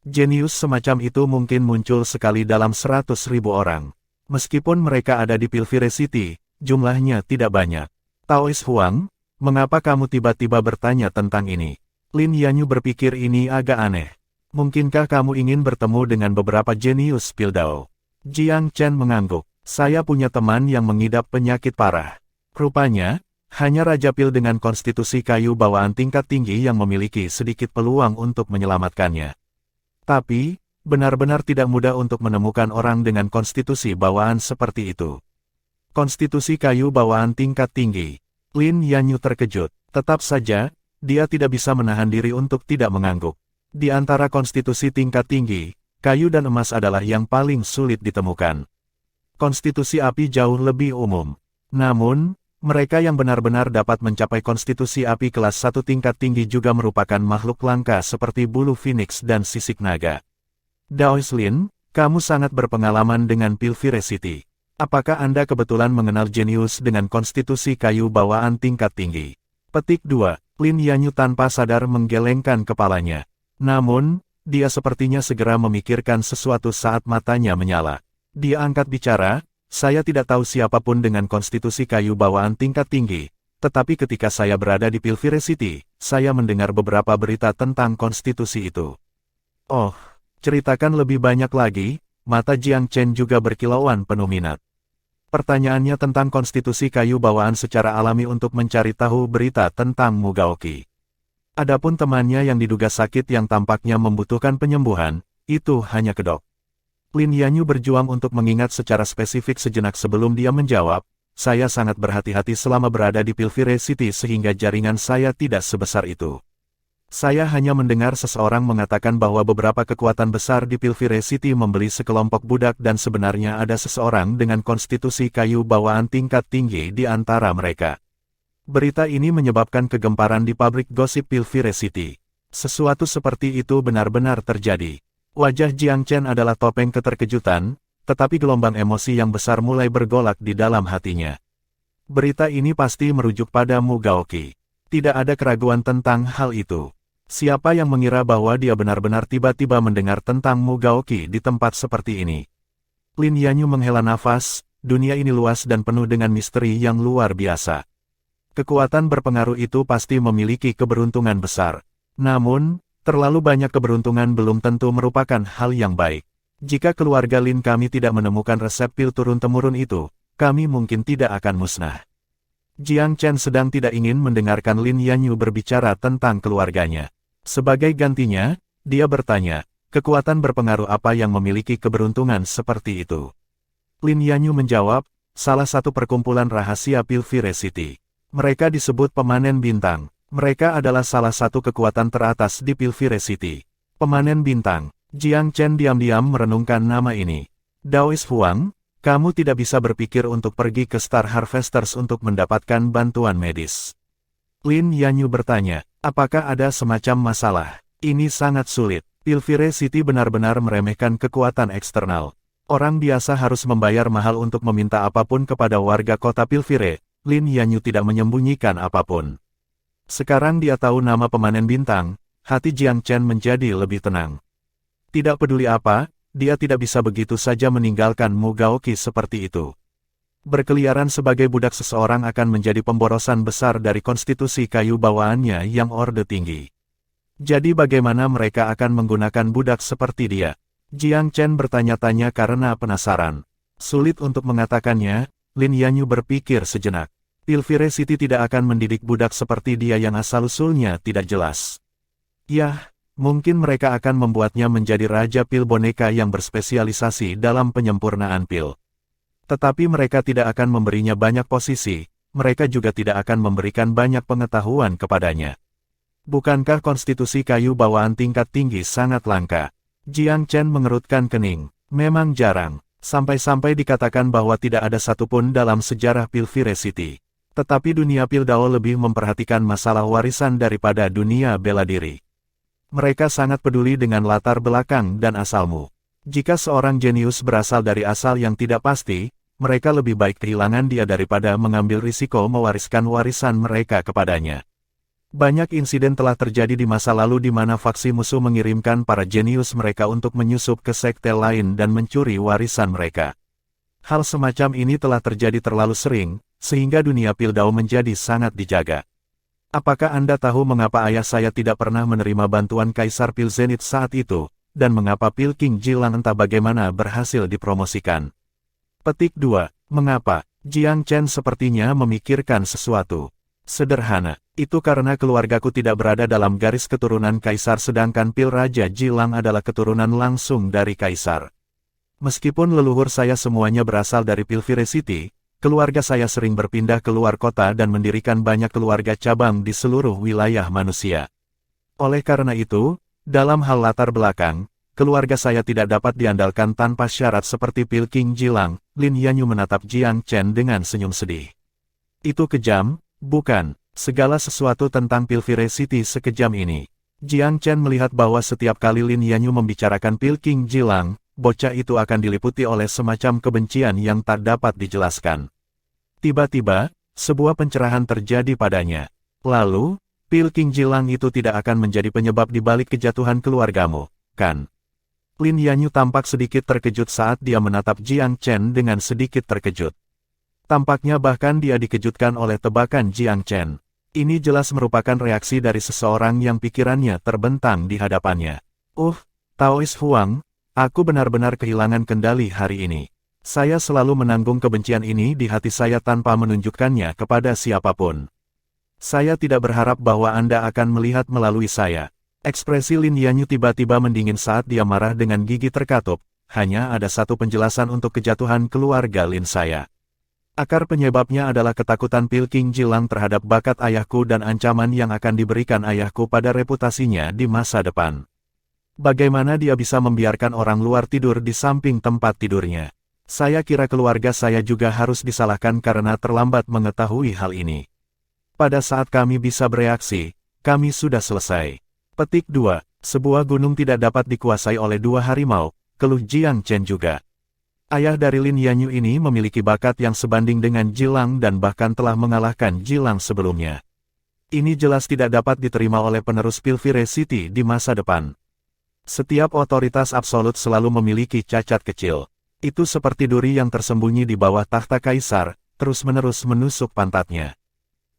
Jenius semacam itu mungkin muncul sekali dalam 100.000 orang. Meskipun mereka ada di Pilvire City, jumlahnya tidak banyak. Taois Huang, mengapa kamu tiba-tiba bertanya tentang ini? Lin Yanyu berpikir ini agak aneh. Mungkinkah kamu ingin bertemu dengan beberapa jenius Pil Dao? Jiang Chen mengangguk. Saya punya teman yang mengidap penyakit parah. Rupanya, hanya Raja Pil dengan konstitusi kayu bawaan tingkat tinggi yang memiliki sedikit peluang untuk menyelamatkannya. Tapi, Benar-benar tidak mudah untuk menemukan orang dengan konstitusi bawaan seperti itu. Konstitusi kayu bawaan tingkat tinggi. Lin Yanyu terkejut. Tetap saja, dia tidak bisa menahan diri untuk tidak mengangguk. Di antara konstitusi tingkat tinggi, kayu dan emas adalah yang paling sulit ditemukan. Konstitusi api jauh lebih umum. Namun, mereka yang benar-benar dapat mencapai konstitusi api kelas 1 tingkat tinggi juga merupakan makhluk langka seperti bulu phoenix dan sisik naga. Daois Lin, kamu sangat berpengalaman dengan Pilviracity. Apakah Anda kebetulan mengenal jenius dengan konstitusi kayu bawaan tingkat tinggi? Petik 2. Lin Yanyu tanpa sadar menggelengkan kepalanya. Namun, dia sepertinya segera memikirkan sesuatu saat matanya menyala. Dia angkat bicara, saya tidak tahu siapapun dengan konstitusi kayu bawaan tingkat tinggi, tetapi ketika saya berada di Pilviracity, saya mendengar beberapa berita tentang konstitusi itu. Oh, ceritakan lebih banyak lagi. Mata Jiang Chen juga berkilauan penuh minat. Pertanyaannya tentang konstitusi kayu bawaan secara alami untuk mencari tahu berita tentang Mugaoki. Adapun temannya yang diduga sakit yang tampaknya membutuhkan penyembuhan, itu hanya kedok. Lin Yanyu berjuang untuk mengingat secara spesifik sejenak sebelum dia menjawab, saya sangat berhati-hati selama berada di Pilviracity sehingga jaringan saya tidak sebesar itu. Saya hanya mendengar seseorang mengatakan bahwa beberapa kekuatan besar di Pilviracity membeli sekelompok budak dan sebenarnya ada seseorang dengan konstitusi kayu bawaan tingkat tinggi di antara mereka. Berita ini menyebabkan kegemparan di pabrik gosip Pilviracity. Sesuatu seperti itu benar-benar terjadi. Wajah Jiang Chen adalah topeng keterkejutan, tetapi gelombang emosi yang besar mulai bergolak di dalam hatinya. Berita ini pasti merujuk pada Mugaoki. Tidak ada keraguan tentang hal itu. Siapa yang mengira bahwa dia benar-benar tiba-tiba mendengar tentang Mugaoki di tempat seperti ini? Lin Yanyu menghela nafas, dunia ini luas dan penuh dengan misteri yang luar biasa. Kekuatan berpengaruh itu pasti memiliki keberuntungan besar. Namun, terlalu banyak keberuntungan belum tentu merupakan hal yang baik. Jika keluarga Lin kami tidak menemukan resep pil turun-temurun itu, kami mungkin tidak akan musnah. Jiang Chen sedang tidak ingin mendengarkan Lin Yanyu berbicara tentang keluarganya. Sebagai gantinya, dia bertanya, kekuatan berpengaruh apa yang memiliki keberuntungan seperti itu? Lin Yanyu menjawab, salah satu perkumpulan rahasia Pilviracity. Mereka disebut pemanen bintang. Mereka adalah salah satu kekuatan teratas di Pilviracity. Pemanen bintang. Jiang Chen diam-diam merenungkan nama ini. Daois Huang, kamu tidak bisa berpikir untuk pergi ke Star Harvesters untuk mendapatkan bantuan medis. Lin Yanyu bertanya, apakah ada semacam masalah? Ini sangat sulit. Pilviracity benar-benar meremehkan kekuatan eksternal. Orang biasa harus membayar mahal untuk meminta apapun kepada warga kota Pilvire. Lin Yanyu tidak menyembunyikan apapun. Sekarang dia tahu nama pemanen bintang, hati Jiang Chen menjadi lebih tenang. Tidak peduli apa, dia tidak bisa begitu saja meninggalkan Mugaoki seperti itu. Berkeliaran sebagai budak seseorang akan menjadi pemborosan besar dari konstitusi kayu bawaannya yang orde tinggi. Jadi bagaimana mereka akan menggunakan budak seperti dia? Jiang Chen bertanya-tanya karena penasaran. Sulit untuk mengatakannya, Lin Yanyu berpikir sejenak. Pilviracity tidak akan mendidik budak seperti dia yang asal-usulnya tidak jelas. Yah, mungkin mereka akan membuatnya menjadi raja pil boneka yang berspesialisasi dalam penyempurnaan pil. Tetapi mereka tidak akan memberinya banyak posisi, mereka juga tidak akan memberikan banyak pengetahuan kepadanya. Bukankah konstitusi kayu bawaan tingkat tinggi sangat langka? Jiang Chen mengerutkan kening. Memang jarang, sampai-sampai dikatakan bahwa tidak ada satupun dalam sejarah Pilviracity. Tetapi dunia pil Dao lebih memperhatikan masalah warisan daripada dunia bela diri. Mereka sangat peduli dengan latar belakang dan asalmu. Jika seorang jenius berasal dari asal yang tidak pasti, mereka lebih baik kehilangan dia daripada mengambil risiko mewariskan warisan mereka kepadanya. Banyak insiden telah terjadi di masa lalu di mana faksi musuh mengirimkan para jenius mereka untuk menyusup ke sekte lain dan mencuri warisan mereka. Hal semacam ini telah terjadi terlalu sering, sehingga dunia pil Dao menjadi sangat dijaga. Apakah Anda tahu mengapa ayah saya tidak pernah menerima bantuan Kaisar Pil Zenith saat itu? Dan mengapa pil King Jilang entah bagaimana berhasil dipromosikan. Petik 2. Mengapa? Jiang Chen sepertinya memikirkan sesuatu. Sederhana, itu karena keluargaku tidak berada dalam garis keturunan kaisar sedangkan Pil Raja Jilang adalah keturunan langsung dari kaisar. Meskipun leluhur saya semuanya berasal dari Pilvire City, keluarga saya sering berpindah keluar kota dan mendirikan banyak keluarga cabang di seluruh wilayah manusia. Oleh karena itu, dalam hal latar belakang, keluarga saya tidak dapat diandalkan tanpa syarat seperti Pil King Jilang. Lin Yanyu menatap Jiang Chen dengan senyum sedih. Itu kejam, bukan? Segala sesuatu tentang Pilvire City sekejam ini. Jiang Chen melihat bahwa setiap kali Lin Yanyu membicarakan Pil King Jilang, bocah itu akan diliputi oleh semacam kebencian yang tak dapat dijelaskan. Tiba-tiba, sebuah pencerahan terjadi padanya. Lalu, Pil King Jilang itu tidak akan menjadi penyebab di balik kejatuhan keluargamu, kan? Lin Yanyu tampak sedikit terkejut saat dia menatap Jiang Chen dengan sedikit terkejut. Tampaknya bahkan dia dikejutkan oleh tebakan Jiang Chen. Ini jelas merupakan reaksi dari seseorang yang pikirannya terbentang di hadapannya. Taois Huang, aku benar-benar kehilangan kendali hari ini. Saya selalu menanggung kebencian ini di hati saya tanpa menunjukkannya kepada siapapun. Saya tidak berharap bahwa Anda akan melihat melalui saya. Ekspresi Lin Yanyu tiba-tiba mendingin saat dia marah dengan gigi terkatup. Hanya ada satu penjelasan untuk kejatuhan keluarga Lin saya. Akar penyebabnya adalah ketakutan Pil King Jilang terhadap bakat ayahku dan ancaman yang akan diberikan ayahku pada reputasinya di masa depan. Bagaimana dia bisa membiarkan orang luar tidur di samping tempat tidurnya? Saya kira keluarga saya juga harus disalahkan karena terlambat mengetahui hal ini. Pada saat kami bisa bereaksi, kami sudah selesai. Petik 2. Sebuah gunung tidak dapat dikuasai oleh dua harimau, keluh Jiang Chen juga. Ayah dari Lin Yanyu ini memiliki bakat yang sebanding dengan Jilang dan bahkan telah mengalahkan Jilang sebelumnya. Ini jelas tidak dapat diterima oleh penerus Pilvire City di masa depan. Setiap otoritas absolut selalu memiliki cacat kecil. Itu seperti duri yang tersembunyi di bawah tahta kaisar, terus-menerus menusuk pantatnya.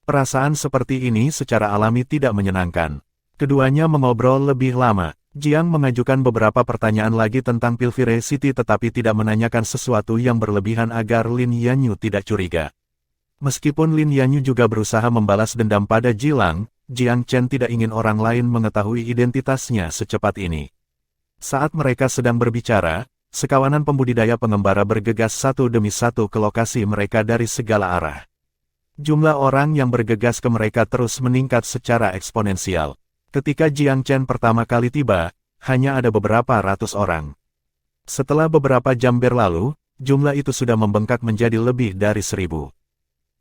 Perasaan seperti ini secara alami tidak menyenangkan. Keduanya mengobrol lebih lama. Jiang mengajukan beberapa pertanyaan lagi tentang Pilvire City tetapi tidak menanyakan sesuatu yang berlebihan agar Lin Yanyu tidak curiga. Meskipun Lin Yanyu juga berusaha membalas dendam pada Jilang, Jiang Chen tidak ingin orang lain mengetahui identitasnya secepat ini. Saat mereka sedang berbicara, sekawanan pembudidaya pengembara bergegas satu demi satu ke lokasi mereka dari segala arah. Jumlah orang yang bergegas ke mereka terus meningkat secara eksponensial. Ketika Jiang Chen pertama kali tiba, hanya ada beberapa ratus orang. Setelah beberapa jam berlalu, jumlah itu sudah membengkak menjadi lebih dari 1.000.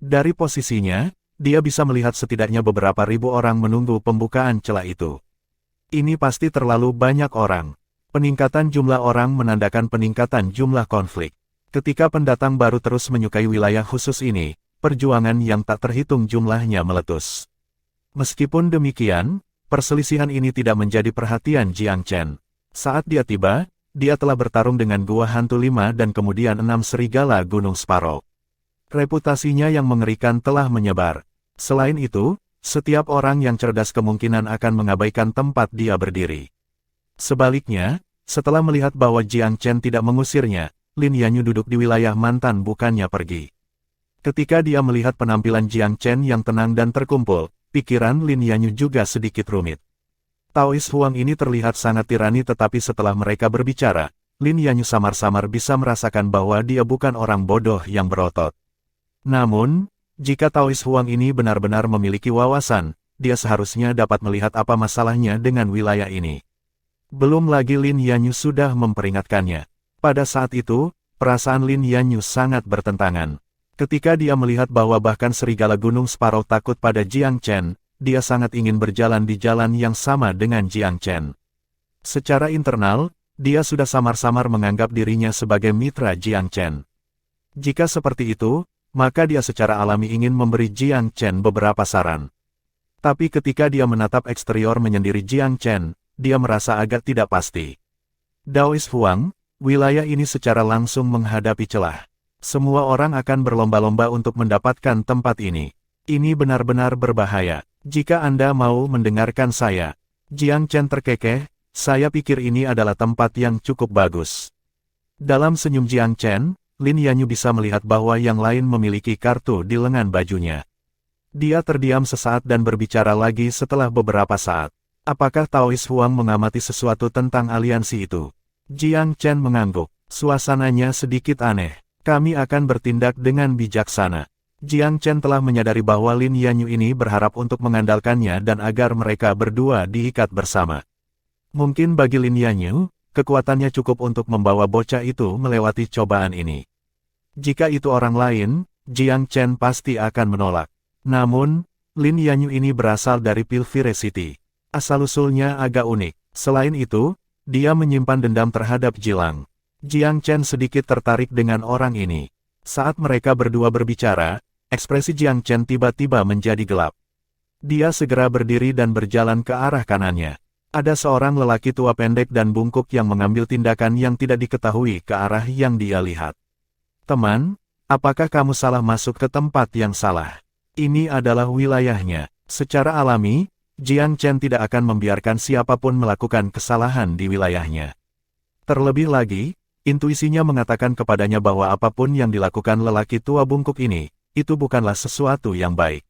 Dari posisinya, dia bisa melihat setidaknya beberapa ribu orang menunggu pembukaan celah itu. Ini pasti terlalu banyak orang. Peningkatan jumlah orang menandakan peningkatan jumlah konflik. Ketika pendatang baru terus menyukai wilayah khusus ini, perjuangan yang tak terhitung jumlahnya meletus. Meskipun demikian, perselisihan ini tidak menjadi perhatian Jiang Chen. Saat dia tiba, dia telah bertarung dengan Gua Hantu 5 dan kemudian 6 serigala Gunung Sparrow. Reputasinya yang mengerikan telah menyebar. Selain itu, setiap orang yang cerdas kemungkinan akan mengabaikan tempat dia berdiri. Sebaliknya, setelah melihat bahwa Jiang Chen tidak mengusirnya, Lin Yanyu duduk di wilayah mantan bukannya pergi. Ketika dia melihat penampilan Jiang Chen yang tenang dan terkumpul, pikiran Lin Yanyu juga sedikit rumit. Taois Huang ini terlihat sangat tirani tetapi setelah mereka berbicara, Lin Yanyu samar-samar bisa merasakan bahwa dia bukan orang bodoh yang berotot. Namun, jika Taois Huang ini benar-benar memiliki wawasan, dia seharusnya dapat melihat apa masalahnya dengan wilayah ini. Belum lagi Lin Yanyu sudah memperingatkannya. Pada saat itu, perasaan Lin Yanyu sangat bertentangan. Ketika dia melihat bahwa bahkan serigala Gunung Sparrow takut pada Jiang Chen, dia sangat ingin berjalan di jalan yang sama dengan Jiang Chen. Secara internal, dia sudah samar-samar menganggap dirinya sebagai mitra Jiang Chen. Jika seperti itu, maka dia secara alami ingin memberi Jiang Chen beberapa saran. Tapi ketika dia menatap eksterior menyendiri Jiang Chen, dia merasa agak tidak pasti. Taois Huang, wilayah ini secara langsung menghadapi celah. Semua orang akan berlomba-lomba untuk mendapatkan tempat ini. Ini benar-benar berbahaya. Jika Anda mau mendengarkan saya, Jiang Chen terkekeh, saya pikir ini adalah tempat yang cukup bagus. Dalam senyum Jiang Chen, Lin Yanyu bisa melihat bahwa yang lain memiliki kartu di lengan bajunya. Dia terdiam sesaat dan berbicara lagi setelah beberapa saat. Apakah Taois Huang mengamati sesuatu tentang aliansi itu? Jiang Chen mengangguk. Suasananya sedikit aneh. Kami akan bertindak dengan bijaksana. Jiang Chen telah menyadari bahwa Lin Yanyu ini berharap untuk mengandalkannya dan agar mereka berdua diikat bersama. Mungkin bagi Lin Yanyu, kekuatannya cukup untuk membawa bocah itu melewati cobaan ini. Jika itu orang lain, Jiang Chen pasti akan menolak. Namun, Lin Yanyu ini berasal dari Pilvire City. Asal-usulnya agak unik. Selain itu, dia menyimpan dendam terhadap Jilang. Jiang Chen sedikit tertarik dengan orang ini. Saat mereka berdua berbicara, ekspresi Jiang Chen tiba-tiba menjadi gelap. Dia segera berdiri dan berjalan ke arah kanannya. Ada seorang lelaki tua pendek dan bungkuk yang mengambil tindakan yang tidak diketahui ke arah yang dia lihat. Teman, apakah kamu salah masuk ke tempat yang salah? Ini adalah wilayahnya. Secara alami, Jiang Chen tidak akan membiarkan siapapun melakukan kesalahan di wilayahnya. Terlebih lagi, intuisinya mengatakan kepadanya bahwa apapun yang dilakukan lelaki tua bungkuk ini, itu bukanlah sesuatu yang baik.